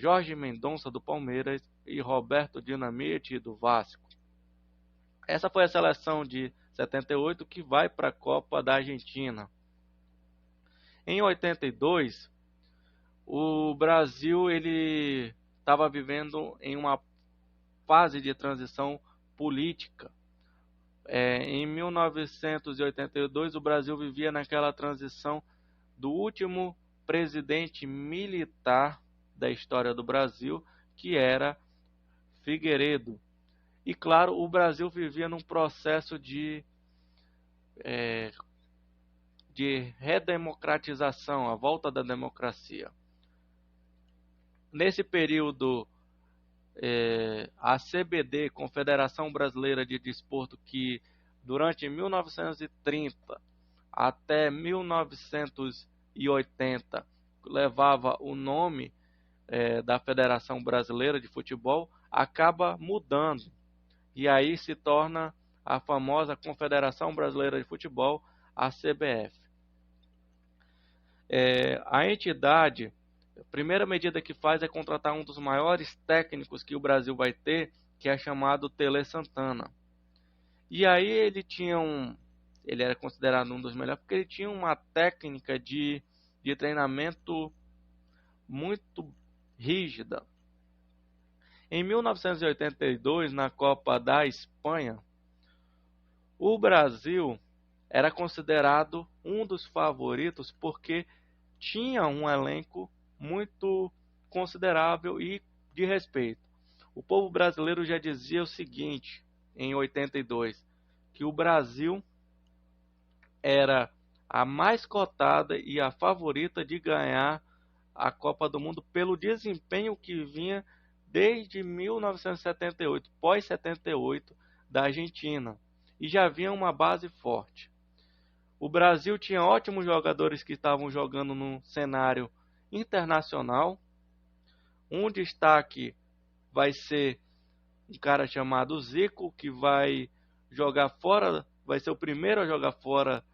Jorge Mendonça, do Palmeiras, e Roberto Dinamite, do Vasco. Essa foi a seleção de 78 que vai para a Copa da Argentina. Em 82, o Brasil ele estava vivendo em uma fase de transição política. Em 1982, o Brasil vivia naquela transição do último presidente militar da história do Brasil, que era Figueiredo. E claro, o Brasil vivia num processo de redemocratização, a volta da democracia. Nesse período, a CBD, Confederação Brasileira de Desporto, que durante 1930 até 1980 levava o nome da Federação Brasileira de Futebol, acaba mudando. E aí se torna a famosa Confederação Brasileira de Futebol, a CBF. A entidade, a primeira medida que faz é contratar um dos maiores técnicos que o Brasil vai ter, que é chamado Tele Santana. E aí ele era considerado um dos melhores porque ele tinha uma técnica de treinamento muito rígida. Em 1982, na Copa da Espanha, o Brasil era considerado um dos favoritos porque tinha um elenco muito considerável e de respeito. O povo brasileiro já dizia o seguinte, em 82, que o Brasil era a mais cotada e a favorita de ganhar a Copa do Mundo pelo desempenho que vinha desde 1978, pós-78 da Argentina, e já havia uma base forte. O Brasil tinha ótimos jogadores que estavam jogando no cenário internacional. Um destaque vai ser um cara chamado Zico, que vai jogar fora, vai ser o primeiro a jogar fora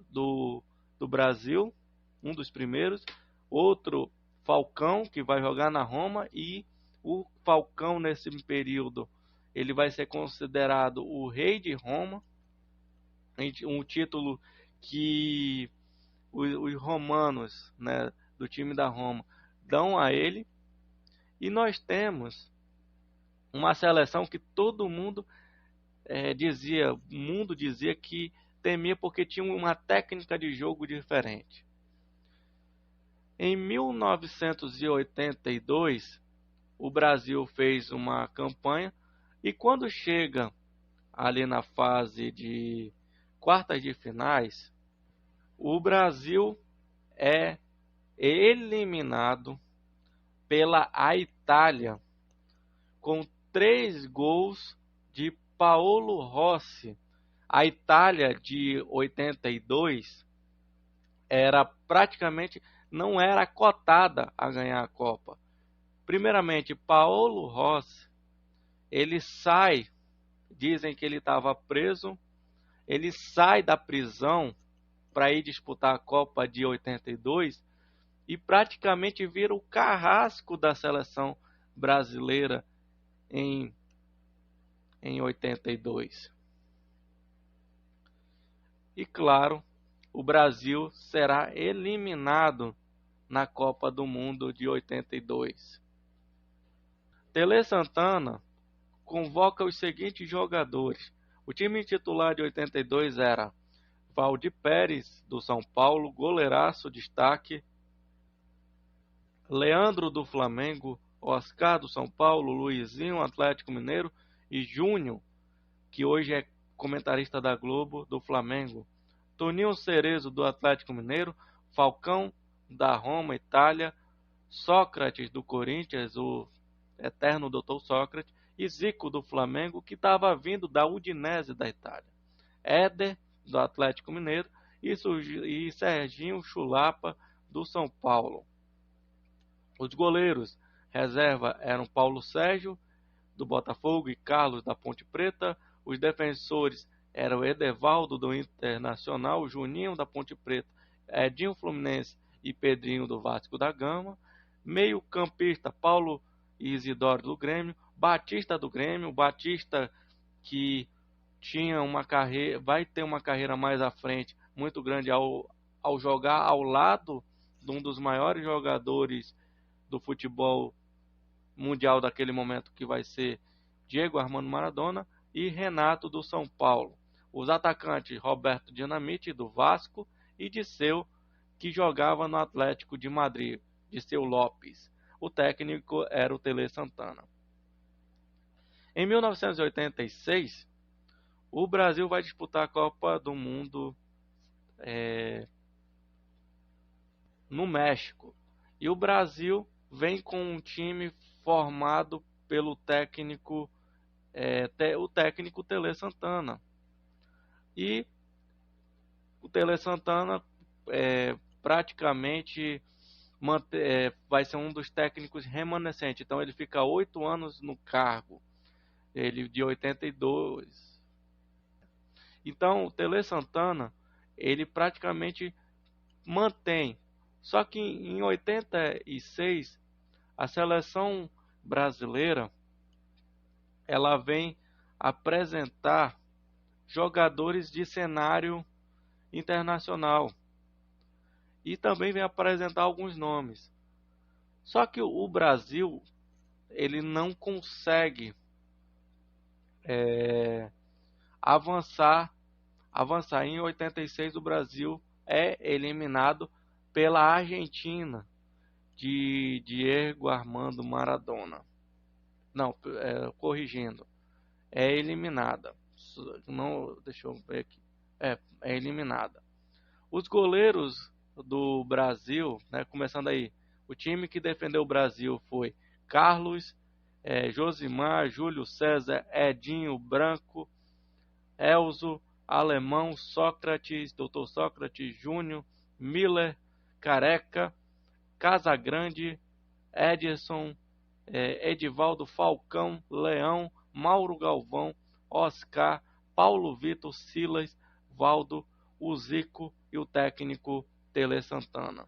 do Brasil, um dos primeiros. Outro, Falcão, que vai jogar na Roma, e o Falcão nesse período ele vai ser considerado o rei de Roma, um título que os romanos, né, do time da Roma dão a ele. E nós temos uma seleção que todo mundo o mundo dizia que temia porque tinha uma técnica de jogo diferente. Em 1982, o Brasil fez uma campanha e quando chega ali na fase de quartas de finais, o Brasil é eliminado pela Itália com 3 gols de Paolo Rossi. A Itália de 82 não era cotada a ganhar a Copa. Primeiramente, Paolo Rossi, ele sai, dizem que ele estava preso, ele sai da prisão para ir disputar a Copa de 82 e praticamente vira o carrasco da seleção brasileira em 82. E claro, o Brasil será eliminado na Copa do Mundo de 82. Tele Santana convoca os seguintes jogadores. O time titular de 82 era Valdir Pérez, do São Paulo, goleiraço, destaque. Leandro, do Flamengo, Oscar, do São Paulo, Luizinho, Atlético Mineiro e Júnior, que hoje é comentarista da Globo, do Flamengo. Toninho Cerezo, do Atlético Mineiro, Falcão, da Roma, Itália, Sócrates, do Corinthians, o eterno Dr. Sócrates, e Zico, do Flamengo, que estava vindo da Udinese, da Itália. Éder, do Atlético Mineiro, e Serginho Chulapa, do São Paulo. Os goleiros reserva eram Paulo Sérgio, do Botafogo, e Carlos, da Ponte Preta. Os defensores eram Edevaldo, do Internacional, Juninho, da Ponte Preta, Edinho, Fluminense, e Pedrinho, do Vasco da Gama. Meio campista, Paulo e Isidoro, do Grêmio. Batista, do Grêmio. Batista, que tinha uma carreira, vai ter uma carreira mais à frente, muito grande, ao jogar ao lado de um dos maiores jogadores do futebol mundial daquele momento, que vai ser Diego Armando Maradona, e Renato, do São Paulo. Os atacantes Roberto Dinamite, do Vasco, e Disseu, que jogava no Atlético de Madrid, Disseu Lopes. O técnico era o Tele Santana. Em 1986, o Brasil vai disputar a Copa do Mundo no México. E o Brasil vem com um time formado pelo técnico, o técnico Tele Santana. E o Tele Santana praticamente vai ser um dos técnicos remanescentes. Então ele fica 8 anos no cargo. Ele de 82. Então o Tele Santana, ele praticamente mantém. Só que em 86 a seleção brasileira ela vem apresentar jogadores de cenário internacional e também vem apresentar alguns nomes. Só que o Brasil ele não consegue avançar. Em 86 o Brasil é eliminado pela Argentina de Diego Armando Maradona. Não, corrigindo, é eliminada. Não, deixa eu ver aqui. É eliminada. Os goleiros do Brasil, né, começando aí, o time que defendeu o Brasil foi Carlos, Josimar, Júlio César, Edinho, Branco, Elzo, Alemão, Sócrates, Dr. Sócrates, Júnior, Miller, Careca, Casagrande, Edson, Edivaldo, Falcão, Leão, Mauro Galvão, Oscar, Paulo Vitor, Silas, Valdo, o Zico e o técnico Tele Santana.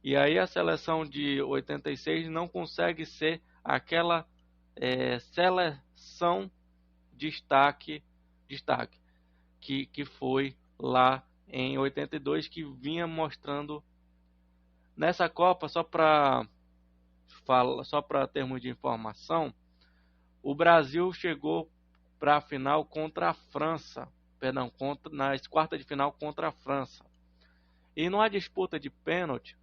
E aí a seleção de 86 não consegue ser aquela seleção destaque que foi lá em 82, que vinha mostrando nessa Copa. Só para termos de informação, o Brasil chegou para a final contra a França, nas quartas de final contra a França. E numa disputa de pênalti,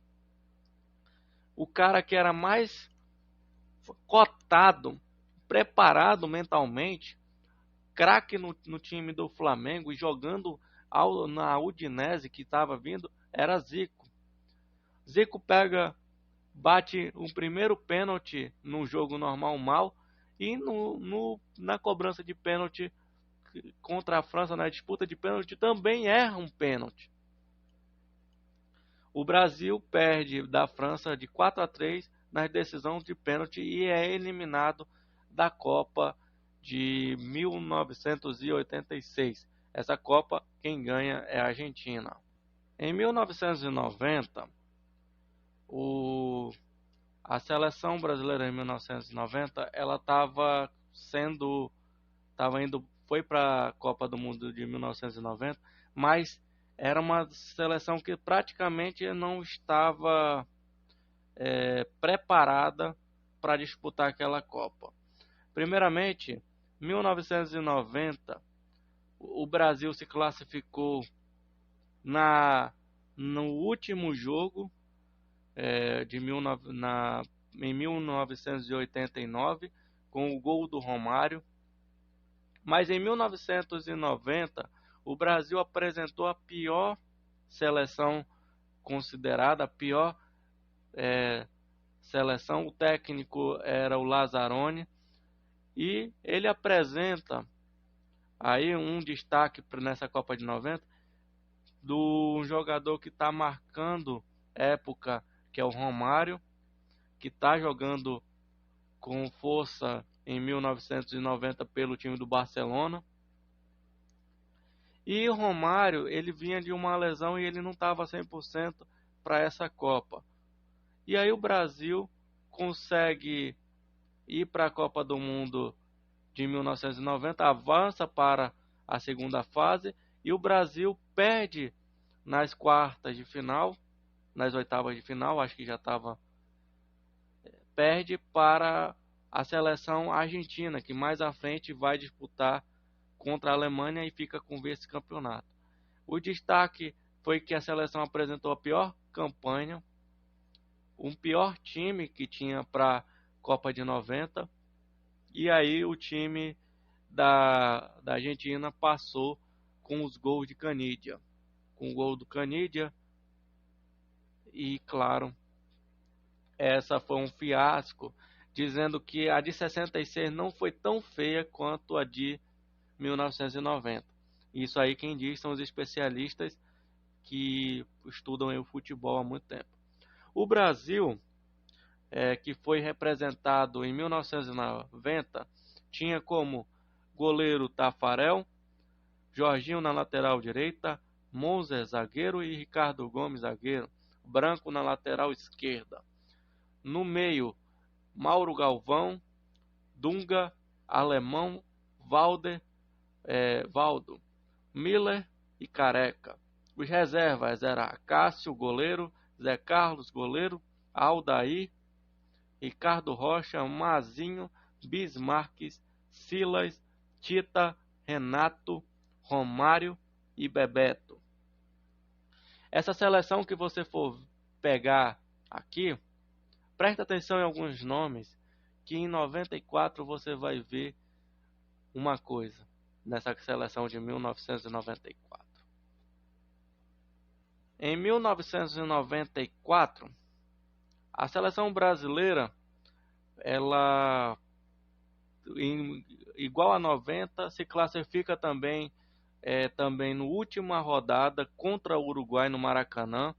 o cara que era mais cotado, preparado mentalmente, craque no time do Flamengo e jogando na Udinese que estava vindo, era Zico. Zico bate o primeiro pênalti no jogo normal mal, e na cobrança de pênalti contra a França, na disputa de pênalti, também erra um pênalti. O Brasil perde da França de 4-3 nas decisões de pênalti e é eliminado da Copa de 1986. Essa Copa, quem ganha é a Argentina. Em 1990, a seleção brasileira em 1990, ela foi para a Copa do Mundo de 1990, mas era uma seleção que praticamente não estava preparada para disputar aquela Copa. Primeiramente, em 1990, o Brasil se classificou no último jogo em 1989, com o gol do Romário. Mas em 1990, o Brasil apresentou a pior seleção considerada, a pior seleção. O técnico era o Lazzaroni, e ele apresenta aí um destaque nessa Copa de 90 do jogador que está marcando época, que é o Romário, que está jogando com força em 1990 pelo time do Barcelona. E o Romário, ele vinha de uma lesão e ele não estava 100% para essa Copa. E aí o Brasil consegue ir para a Copa do Mundo de 1990, avança para a segunda fase, e o Brasil perde nas quartas de final, nas oitavas de final, acho que já estava, perde para a seleção argentina, que mais à frente vai disputar contra a Alemanha e fica com vice-campeonato. O destaque foi que a seleção apresentou a pior campanha, um pior time que tinha para a Copa de 90, e aí o time da Argentina passou com os gols de Canidia, com o gol do Canidia, e claro, essa foi um fiasco, dizendo que a de 66 não foi tão feia quanto a de 1990. Isso aí quem diz são os especialistas que estudam o futebol há muito tempo. O Brasil, que foi representado em 1990, tinha como goleiro Tafarel, Jorginho na lateral direita, Moser zagueiro e Ricardo Gomes zagueiro, Branco na lateral esquerda. No meio, Mauro Galvão, Dunga, Alemão, Valdo, Miller e Careca. Os reservas eram Cássio, goleiro, Zé Carlos, goleiro, Aldair, Ricardo Rocha, Mazinho, Bismarques, Silas, Tita, Renato, Romário e Bebeto. Essa seleção que você for pegar aqui, presta atenção em alguns nomes, que em 94 você vai ver uma coisa nessa seleção de 1994. Em 1994, a seleção brasileira, ela, igual a 90, se classifica também no última rodada contra o Uruguai no Maracanã.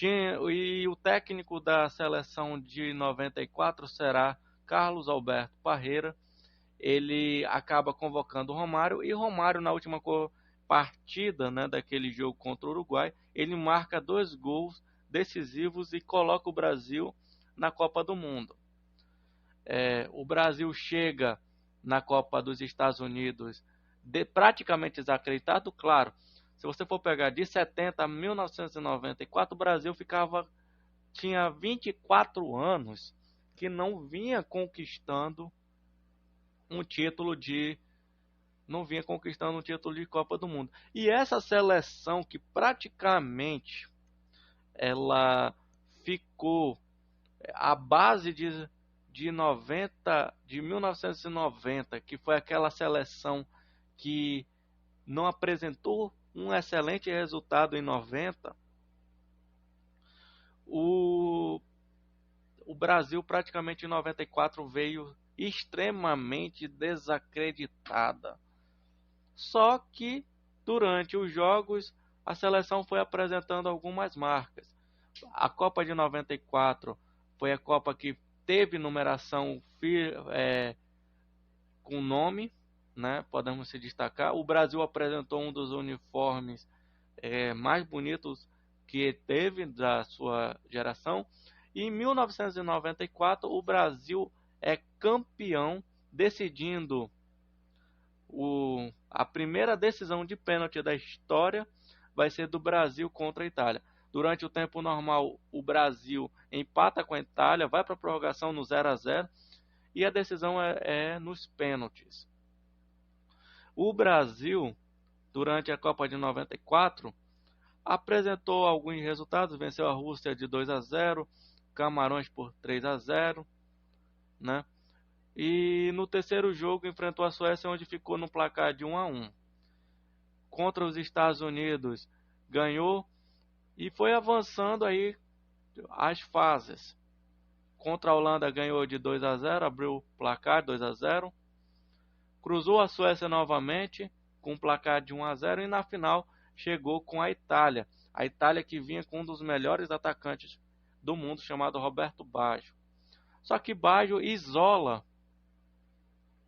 E o técnico da seleção de 94 será Carlos Alberto Parreira. Ele acaba convocando o Romário, e Romário, na última partida, né, daquele jogo contra o Uruguai, ele marca 2 gols decisivos e coloca o Brasil na Copa do Mundo. O Brasil chega na Copa dos Estados Unidos praticamente desacreditado. Claro, se você for pegar de 70 a 1994, o Brasil tinha 24 anos que não vinha conquistando um título de Copa do Mundo. E essa seleção que praticamente ela ficou à base de 1990, que foi aquela seleção que não apresentou um excelente resultado em 90, o Brasil praticamente em 94 veio extremamente desacreditada. Só que durante os jogos a seleção foi apresentando algumas marcas. A Copa de 94 foi a Copa que teve numeração com nome, né? Podemos se destacar. O Brasil apresentou um dos uniformes mais bonitos que teve da sua geração. E em 1994 o Brasil é campeão, decidindo a primeira decisão de pênalti da história vai ser do Brasil contra a Itália. Durante o tempo normal, o Brasil empata com a Itália, vai para a prorrogação no 0-0 e a decisão é nos pênaltis. O Brasil, durante a Copa de 94, apresentou alguns resultados, venceu a Rússia de 2-0, Camarões por 3-0, né? E no terceiro jogo enfrentou a Suécia, onde ficou no placar de 1-1. Contra os Estados Unidos ganhou e foi avançando aí as fases. Contra a Holanda ganhou de 2-0, abriu o placar 2-0. Cruzou a Suécia novamente com um placar de 1-0 e na final chegou com a Itália. A Itália que vinha com um dos melhores atacantes do mundo, chamado Roberto Baggio. Só que Baggio isola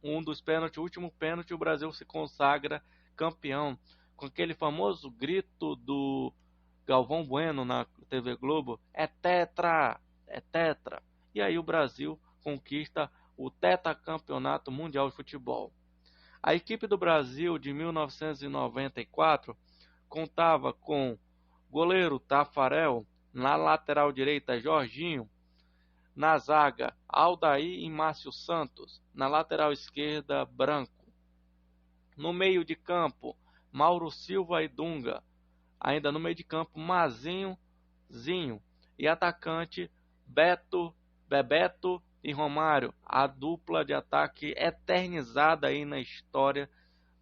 um dos pênaltis, o último pênalti, o Brasil se consagra campeão, com aquele famoso grito do Galvão Bueno na TV Globo: é tetra, é tetra. E aí o Brasil conquista o tetracampeonato mundial de futebol. A equipe do Brasil de 1994 contava com goleiro Tafarel, na lateral direita Jorginho, na zaga Aldair e Márcio Santos, na lateral esquerda Branco. No meio de campo, Mauro Silva e Dunga. Ainda no meio de campo, Mazinho, Zinho. E atacante, Bebeto e Romário. A dupla de ataque eternizada aí na história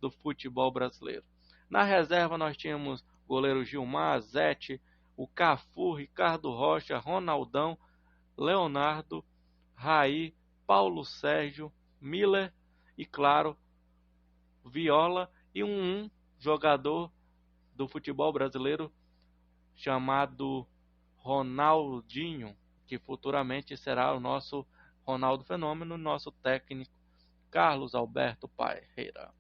do futebol brasileiro. Na reserva nós tínhamos goleiro Gilmar, Zete, o Cafu, Ricardo Rocha, Ronaldão, Leonardo, Raí, Paulo Sérgio, Miller e, claro, Viola e um jogador do futebol brasileiro chamado Ronaldinho, que futuramente será o nosso Ronaldo Fenômeno, nosso técnico Carlos Alberto Parreira.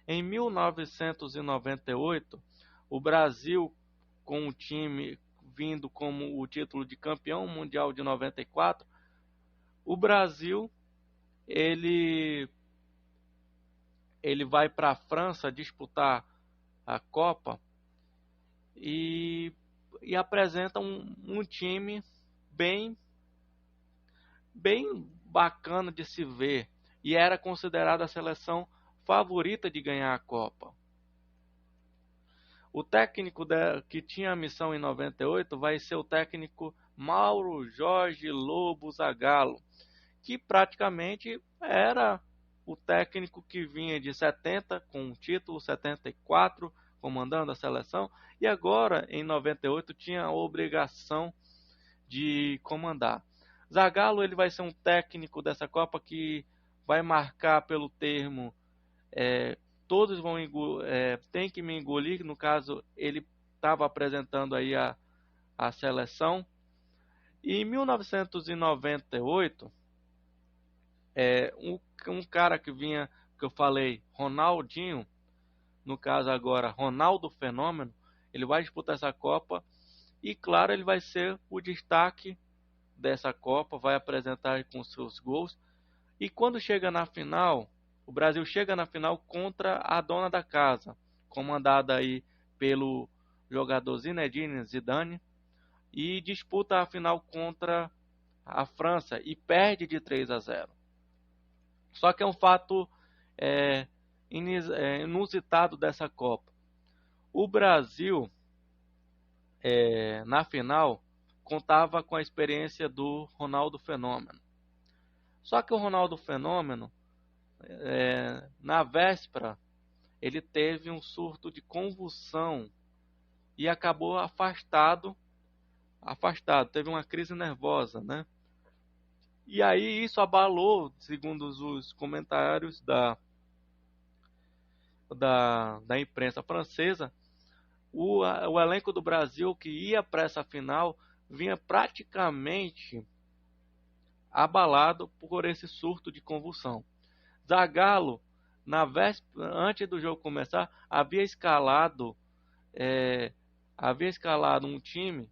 Em 1998, o Brasil, com o time vindo como o título de campeão mundial de 94, o Brasil ele vai para a França disputar a Copa e apresenta um time bem bacana de se ver, e era considerada a seleção favorita de ganhar a Copa. O técnico que tinha a missão em 98 vai ser o técnico Mauro Jorge Lobo Zagallo, que praticamente era o técnico que vinha de 70 com um título, 74 comandando a seleção, e agora em 98 tinha a obrigação de comandar. Zagallo ele vai ser um técnico dessa Copa que vai marcar pelo termo todos vão tem que me engolir. No caso, ele estava apresentando aí a seleção. E em 1998, um cara que vinha, que eu falei, Ronaldinho, no caso agora Ronaldo Fenômeno, ele vai disputar essa Copa e, claro, ele vai ser o destaque dessa Copa, vai apresentar com seus gols. E quando chega na final, o Brasil chega na final contra a dona da casa, comandada aí pelo jogador Zinedine Zidane, e disputa a final contra a França e perde de 3-0. Só que é um fato inusitado dessa Copa. O Brasil, na final, contava com a experiência do Ronaldo Fenômeno. Só que o Ronaldo Fenômeno, na véspera, ele teve um surto de convulsão e acabou afastado, teve uma crise nervosa, né? E aí isso abalou, segundo os comentários da imprensa francesa, o elenco do Brasil que ia para essa final vinha praticamente abalado por esse surto de convulsão. Zagallo, na véspera, antes do jogo começar, havia escalado um time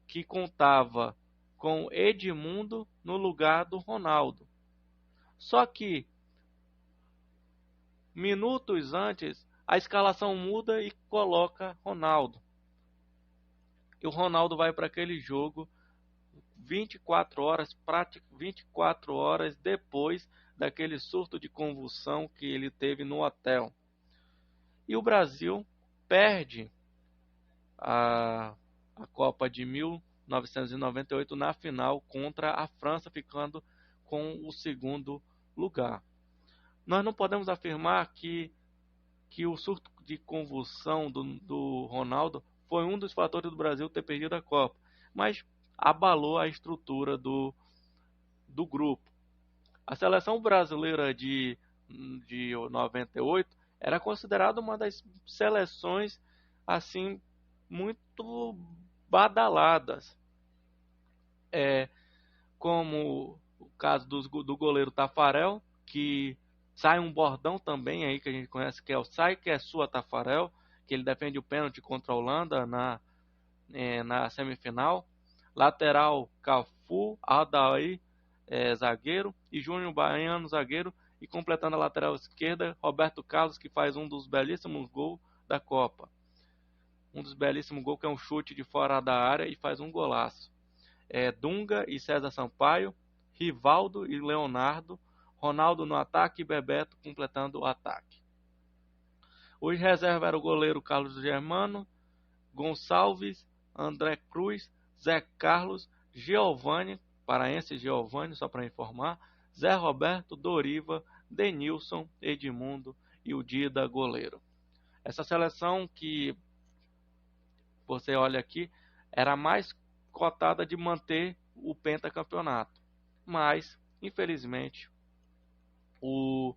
que contava com Edmundo no lugar do Ronaldo. Só que minutos antes a escalação muda e coloca Ronaldo. E o Ronaldo vai para aquele jogo 24 horas depois daquele surto de convulsão que ele teve no hotel. E o Brasil perde a Copa de 1998 na final contra a França, ficando com o segundo lugar. Nós não podemos afirmar que o surto de convulsão do Ronaldo foi um dos fatores do Brasil ter perdido a Copa, mas abalou a estrutura do grupo. A seleção brasileira de 98 era considerada uma das seleções assim muito badaladas, como o caso do goleiro Tafarel, que sai um bordão também aí que a gente conhece, que é o "sai que é sua, Tafarel", que ele defende o pênalti contra a Holanda na semifinal. Lateral, Cafu, Adair, zagueiro, e Júnior Baiano, zagueiro, e completando a lateral esquerda, Roberto Carlos, que faz um dos belíssimos gols da Copa. Um dos belíssimos gols, que é um chute de fora da área e faz um golaço. Dunga e César Sampaio, Rivaldo e Leonardo, Ronaldo no ataque e Bebeto completando o ataque. Os reservas eram o goleiro Carlos Germano, Gonçalves, André Cruz, Zé Carlos, Giovani, paraense Giovani, só para informar, Zé Roberto, Doriva, Denilson, Edmundo e o Dida, goleiro. Essa seleção que você olha aqui era a mais cotada de manter o pentacampeonato, mas infelizmente o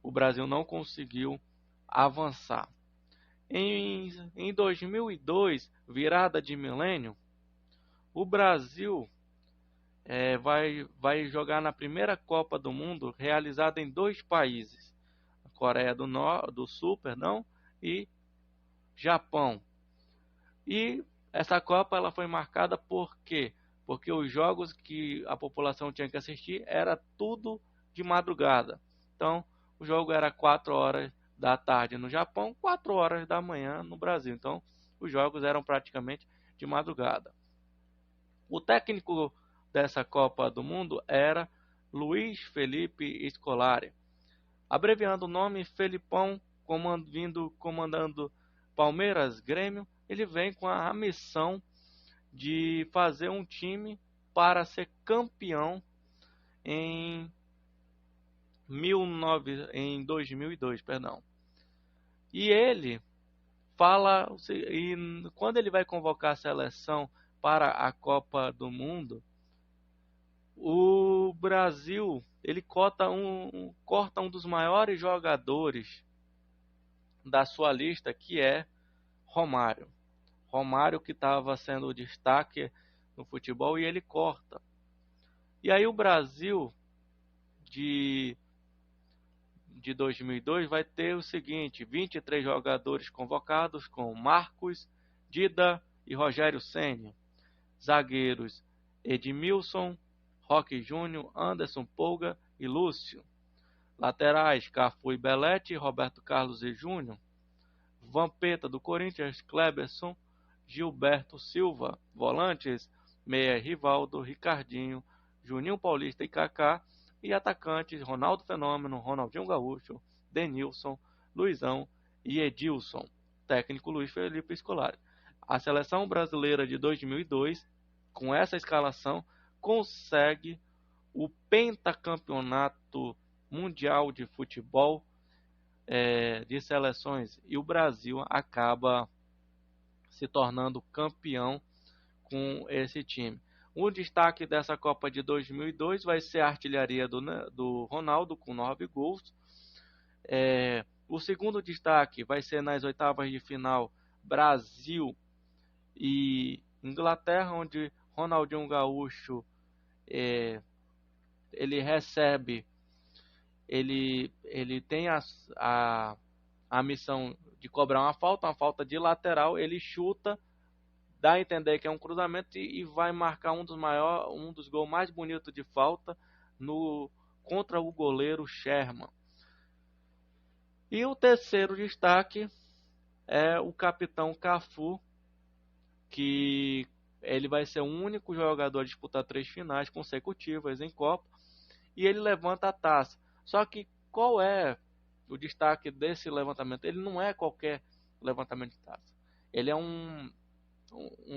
Brasil não conseguiu avançar. Em 2002, virada de milênio, o Brasil vai jogar na primeira Copa do Mundo realizada em dois países, Coreia do Sul, e Japão. E essa Copa ela foi marcada por quê? Porque os jogos que a população tinha que assistir era tudo de madrugada. Então, o jogo era 4 horas da tarde no Japão, 4 horas da manhã no Brasil. Então, os jogos eram praticamente de madrugada. O técnico dessa Copa do Mundo era Luiz Felipe Scolari. Abreviando o nome, Felipão, comandando Palmeiras, Grêmio, ele vem com a missão de fazer um time para ser campeão em 2002, E ele fala, e quando ele vai convocar a seleção para a Copa do Mundo, o Brasil ele corta um dos maiores jogadores da sua lista, que é Romário. Romário que estava sendo o destaque no futebol, e ele corta. E aí o Brasil de 2002 vai ter o seguinte: 23 jogadores convocados com Marcos, Dida e Rogério Ceni. Zagueiros Edmilson, Roque Júnior, Anderson Polga e Lúcio. Laterais Cafu e Belete, Roberto Carlos e Júnior. Vampeta do Corinthians, Kleberson, Gilberto Silva. Volantes Meia, Rivaldo, Ricardinho, Juninho Paulista e Kaká. E atacantes Ronaldo Fenômeno, Ronaldinho Gaúcho, Denilson, Luizão e Edilson. Técnico Luiz Felipe Scolari. A seleção brasileira de 2002, com essa escalação, consegue o pentacampeonato mundial de futebol de seleções, e o Brasil acaba se tornando campeão com esse time. Um destaque dessa Copa de 2002 vai ser a artilharia do Ronaldo, com 9 gols. O segundo destaque vai ser nas oitavas de final, Brasil e Inglaterra, onde Ronaldinho Gaúcho ele tem a missão de cobrar uma falta de lateral. Ele chuta, dá a entender que é um cruzamento e vai marcar um dos gols mais bonitos de falta contra o goleiro Sherman. E o terceiro destaque é o capitão Cafu, que ele vai ser o único jogador a disputar 3 finais consecutivas em Copa, e ele levanta a taça. Só que qual é o destaque desse levantamento? Ele não é qualquer levantamento de taça. Ele é um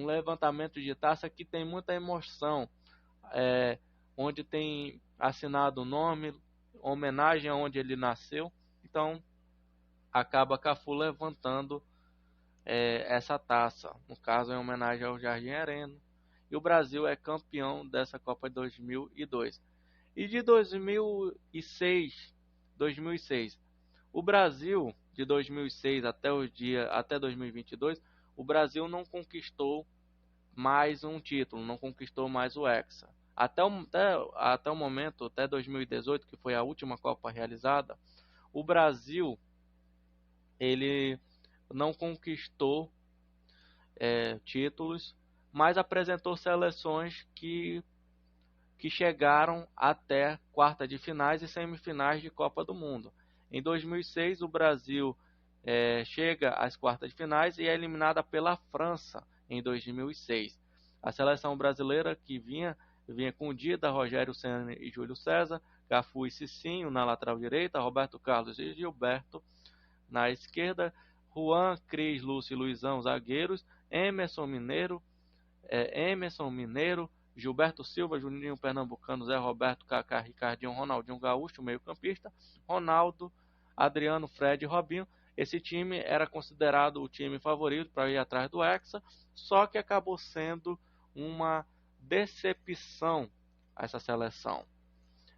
levantamento de taça que tem muita emoção, onde tem assinado o nome, homenagem a onde ele nasceu. Então acaba Cafu levantando essa taça, no caso em homenagem ao Jardim Arena, e o Brasil é campeão dessa Copa de 2002. E de 2006, o Brasil de 2006 até 2022, o Brasil não conquistou mais um título, não conquistou mais o Hexa. Até o momento, até 2018, que foi a última Copa realizada, o Brasil ele não conquistou títulos, mas apresentou seleções que chegaram até quarta de finais e semifinais de Copa do Mundo. Em 2006, o Brasil chega às quartas de finais e é eliminada pela França em 2006. A seleção brasileira, que vinha vinha com Dida, Rogério Ceni e Júlio César, Cafu e Cicinho na lateral direita, Roberto Carlos e Gilberto na esquerda, Juan, Cris, Lúcio e Luizão zagueiros, Emerson Mineiro, Gilberto Silva, Juninho Pernambucano, Zé Roberto, Kaká, Ricardinho, Ronaldinho Gaúcho, meio-campista, Ronaldo, Adriano, Fred e Robinho. Esse time era considerado o time favorito para ir atrás do Hexa, só que acabou sendo uma decepção essa seleção.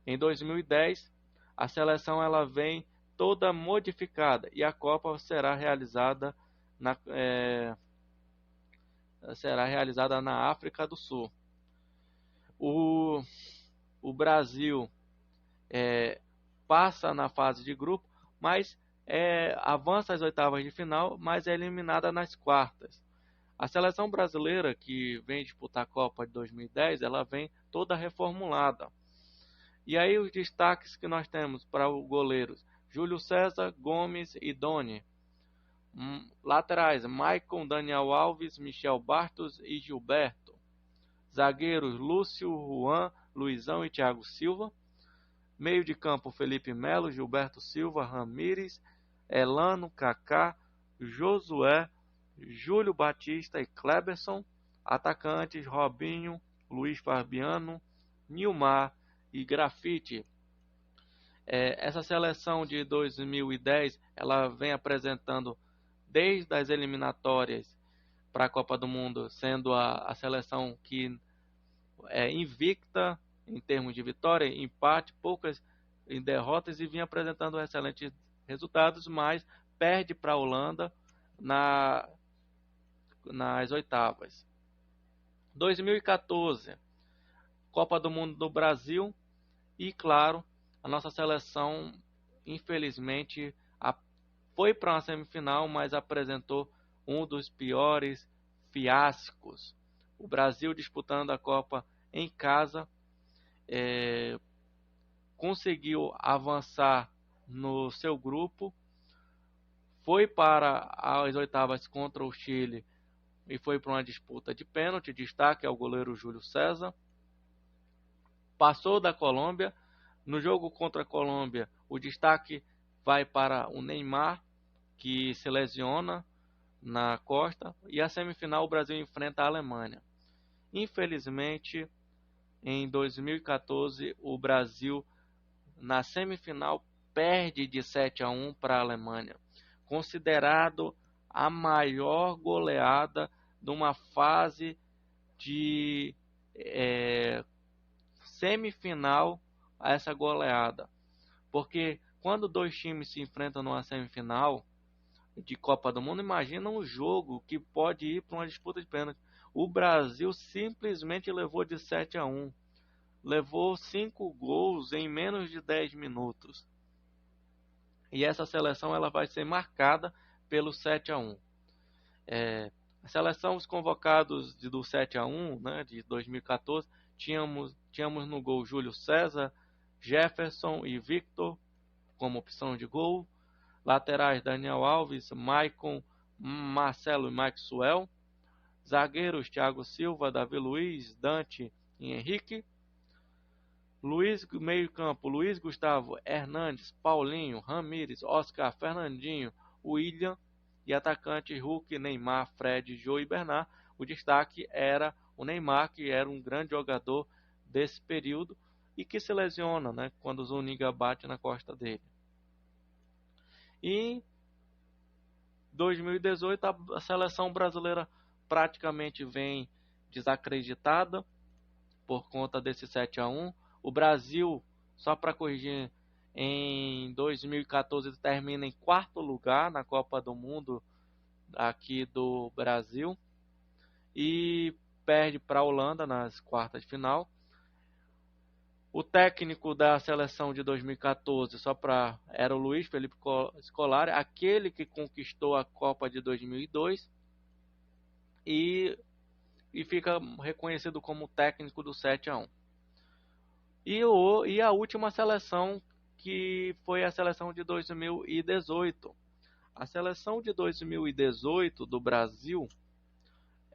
Em 2010, a seleção ela vem toda modificada e a Copa será realizada na África do Sul. O Brasil passa na fase de grupo, mas avança às oitavas de final, mas é eliminada nas quartas. A seleção brasileira que vem disputar a Copa de 2010, ela vem toda reformulada. E aí os destaques que nós temos para os goleiros: Júlio César, Gomes e Doni. Laterais: Maicon, Daniel Alves, Michel Bastos e Gilberto. Zagueiros: Lúcio, Juan, Luizão e Thiago Silva. Meio de campo: Felipe Melo, Gilberto Silva, Ramires, Elano, Kaká, Josué, Júlio Batista e Kleberson. Atacantes: Robinho, Luiz Fabiano, Nilmar e Grafite. Essa seleção de 2010 ela vem apresentando desde as eliminatórias para a Copa do Mundo, sendo a seleção que é invicta em termos de vitória, empate, poucas derrotas, e vinha apresentando excelentes resultados, mas perde para a Holanda nas oitavas. 2014, Copa do Mundo do Brasil, e claro, a nossa seleção infelizmente foi para uma semifinal, mas apresentou um dos piores fiascos. O Brasil, disputando a Copa em casa, conseguiu avançar no seu grupo, foi para as oitavas contra o Chile e foi para uma disputa de pênalti. Destaque ao goleiro Júlio César. Passou da Colômbia. No jogo contra a Colômbia, o destaque vai para o Neymar, que se lesiona na costa, e a semifinal o Brasil enfrenta a Alemanha. Infelizmente, em 2014, o Brasil na semifinal perde de 7-1 para a Alemanha, considerado a maior goleada de uma fase de semifinal a essa goleada. Porque quando dois times se enfrentam numa semifinal de Copa do Mundo, imagina um jogo que pode ir para uma disputa de pênalti. O Brasil simplesmente levou de 7-1. Levou 5 gols em menos de 10 minutos. E essa seleção ela vai ser marcada pelo 7-1. A seleção, os convocados do 7-1, né, de 2014, tínhamos no gol Júlio César, Jefferson e Victor como opção de gol. Laterais: Daniel Alves, Maicon, Marcelo e Maxwell. Zagueiros: Thiago Silva, Davi Luiz, Dante e Henrique. Meio campo: Luiz Gustavo, Hernandes, Paulinho, Ramires, Oscar, Fernandinho, William. E atacantes: Hulk, Neymar, Fred, Jô e Bernard. O destaque era o Neymar, que era um grande jogador desse período e que se lesiona, né, quando o Zuniga bate na costa dele. E em 2018 a seleção brasileira praticamente vem desacreditada por conta desse 7-1. O Brasil, só para corrigir, em 2014 termina em 4º lugar na Copa do Mundo aqui do Brasil e perde para a Holanda nas quartas de final. O técnico da seleção de 2014 era o Luiz Felipe Scolari, aquele que conquistou a Copa de 2002 e fica reconhecido como técnico do 7-1. E a última seleção, que foi a seleção de 2018. A seleção de 2018 do Brasil,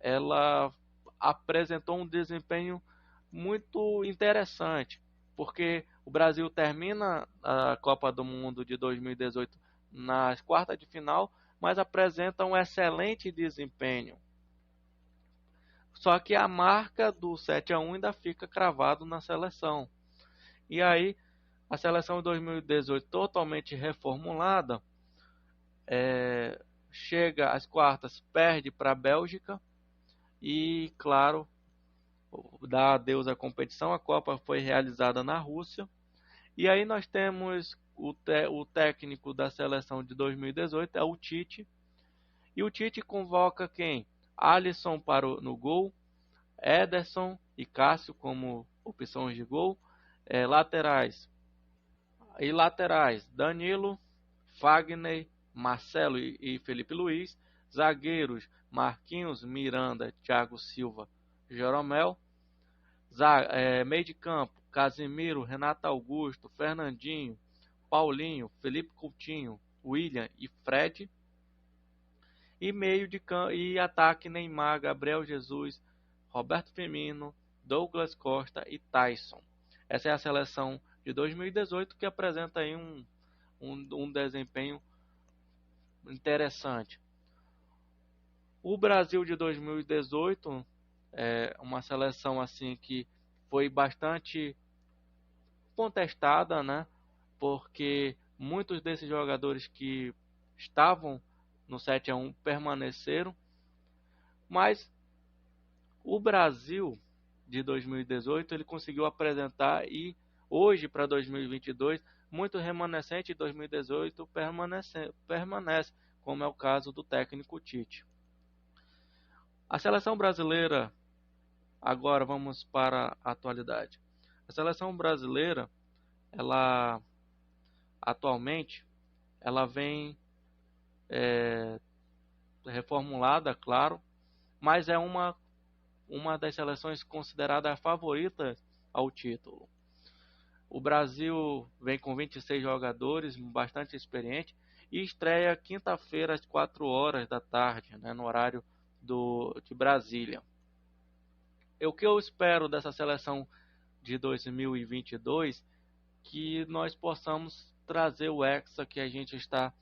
ela apresentou um desempenho muito interessante, porque o Brasil termina a Copa do Mundo de 2018 nas quartas de final, mas apresenta um excelente desempenho. Só que a marca do 7-1 ainda fica cravado na seleção. E aí, a seleção de 2018 totalmente reformulada, chega às quartas, perde para a Bélgica e, claro, dá adeus à competição. A Copa foi realizada na Rússia. E aí nós temos o técnico da seleção de 2018, é o Tite. E o Tite convoca quem? Alisson no gol, Ederson e Cássio como opções de gol. Laterais. E laterais, Danilo, Fagner, Marcelo e Felipe Luiz. Zagueiros, Marquinhos, Miranda, Thiago Silva, Jeromel. Meio de campo, Casemiro, Renato Augusto, Fernandinho, Paulinho, Felipe Coutinho, William e Fred. E meio de campo e ataque, Neymar, Gabriel Jesus, Roberto Firmino, Douglas Costa e Tyson. Essa é a seleção de 2018 que apresenta aí um desempenho interessante. O Brasil de 2018 é uma seleção assim que foi bastante contestada, né? Porque muitos desses jogadores que estavam no 7-1 permaneceram, mas o Brasil de 2018 ele conseguiu apresentar, e hoje para 2022 muito remanescente de 2018 permanece, como é o caso do técnico Tite. A seleção brasileira, agora vamos para a atualidade. A seleção brasileira, ela atualmente, ela vem reformulada, claro, mas é uma das seleções consideradas favoritas ao título. O Brasil vem com 26 jogadores, bastante experiente, e estreia quinta-feira às 4 horas da tarde, né, no horário de Brasília. O que eu espero dessa seleção de 2022, que nós possamos trazer o Hexa que a gente está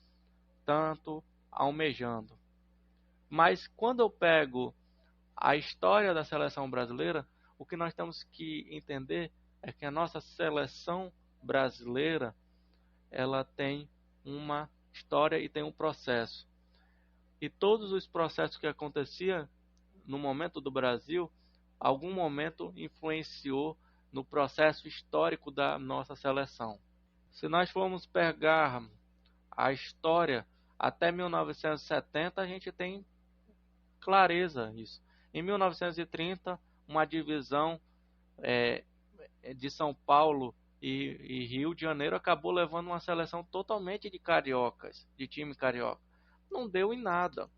tanto almejando. Mas quando eu pego a história da seleção brasileira, o que nós temos que entender é que a nossa seleção brasileira, ela tem uma história e tem um processo. E todos os processos que aconteciam no momento do Brasil, algum momento influenciou no processo histórico da nossa seleção. Se nós formos pegar a história até 1970, a gente tem clareza isso. Em 1930, uma divisão de São Paulo e Rio de Janeiro acabou levando uma seleção totalmente de cariocas, de time carioca. Não deu em nada.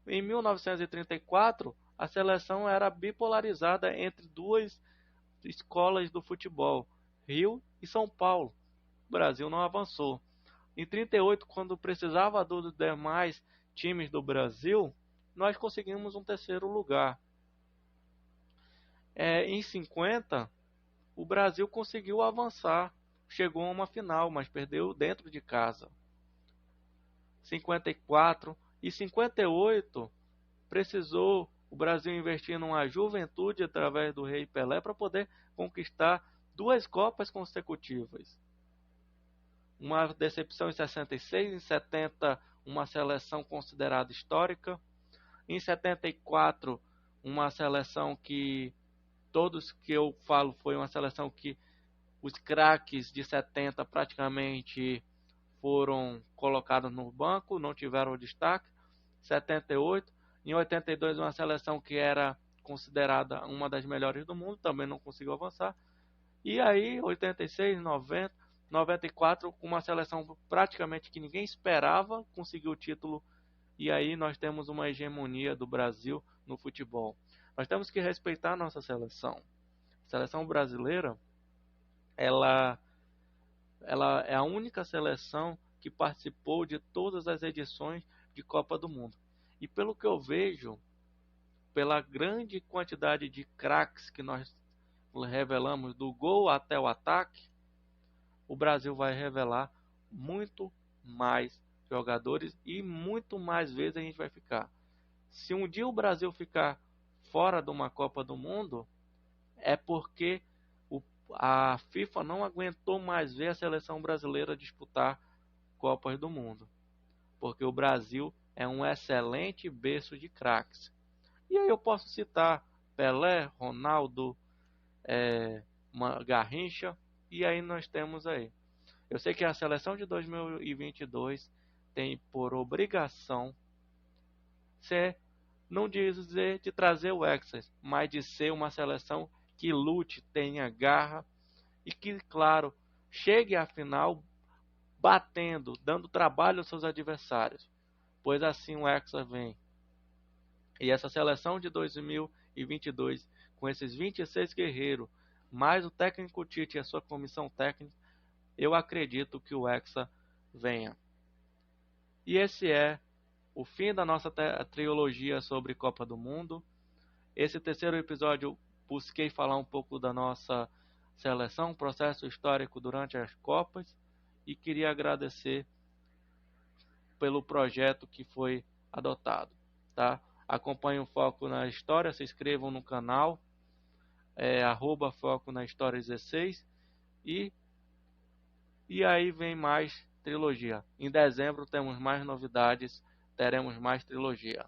Em 1934, a seleção era bipolarizada entre duas escolas do futebol, Rio e São Paulo. O Brasil não avançou. Em 38, quando precisava dos demais times do Brasil, nós conseguimos um terceiro lugar. Em 50, o Brasil conseguiu avançar, chegou a uma final, mas perdeu dentro de casa. 54 e 58, precisou o Brasil investir numa juventude através do Rei Pelé para poder conquistar 2 Copas consecutivas. Uma decepção em 66, em 70 uma seleção considerada histórica, em 74 uma seleção que todos que eu falo foi uma seleção que os craques de 70 praticamente foram colocados no banco, não tiveram destaque. 78, em 82 uma seleção que era considerada uma das melhores do mundo, também não conseguiu avançar. E aí 86, 90, 94, com uma seleção praticamente que ninguém esperava, conseguiu o título. E aí nós temos uma hegemonia do Brasil no futebol. Nós temos que respeitar a nossa seleção. A seleção brasileira, ela é a única seleção que participou de todas as edições de Copa do Mundo. E pelo que eu vejo, pela grande quantidade de craques que nós revelamos do gol até o ataque, o Brasil vai revelar muito mais jogadores e muito mais vezes a gente vai ficar. Se um dia o Brasil ficar fora de uma Copa do Mundo, é porque a FIFA não aguentou mais ver a seleção brasileira disputar Copas do Mundo. Porque o Brasil é um excelente berço de craques. E aí eu posso citar Pelé, Ronaldo, Garrincha, e aí nós temos aí. Eu sei que a seleção de 2022 tem por obrigação ser, não dizer de trazer o Hexa, mas de ser uma seleção que lute, tenha garra e que, claro, chegue à final batendo, dando trabalho aos seus adversários, pois assim o Hexa vem. E essa seleção de 2022, com esses 26 guerreiros, mais o técnico Tite e a sua comissão técnica, eu acredito que o Hexa venha. E esse é o fim da nossa trilogia sobre Copa do Mundo. Esse terceiro episódio busquei falar um pouco da nossa seleção, processo histórico durante as Copas, e queria agradecer pelo projeto que foi adotado, tá? Acompanhe o Foco na História, se inscrevam no canal, @Foco na História 16, e aí vem mais trilogia. Em dezembro temos mais novidades, teremos mais trilogia.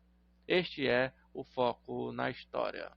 Este é o Foco na História.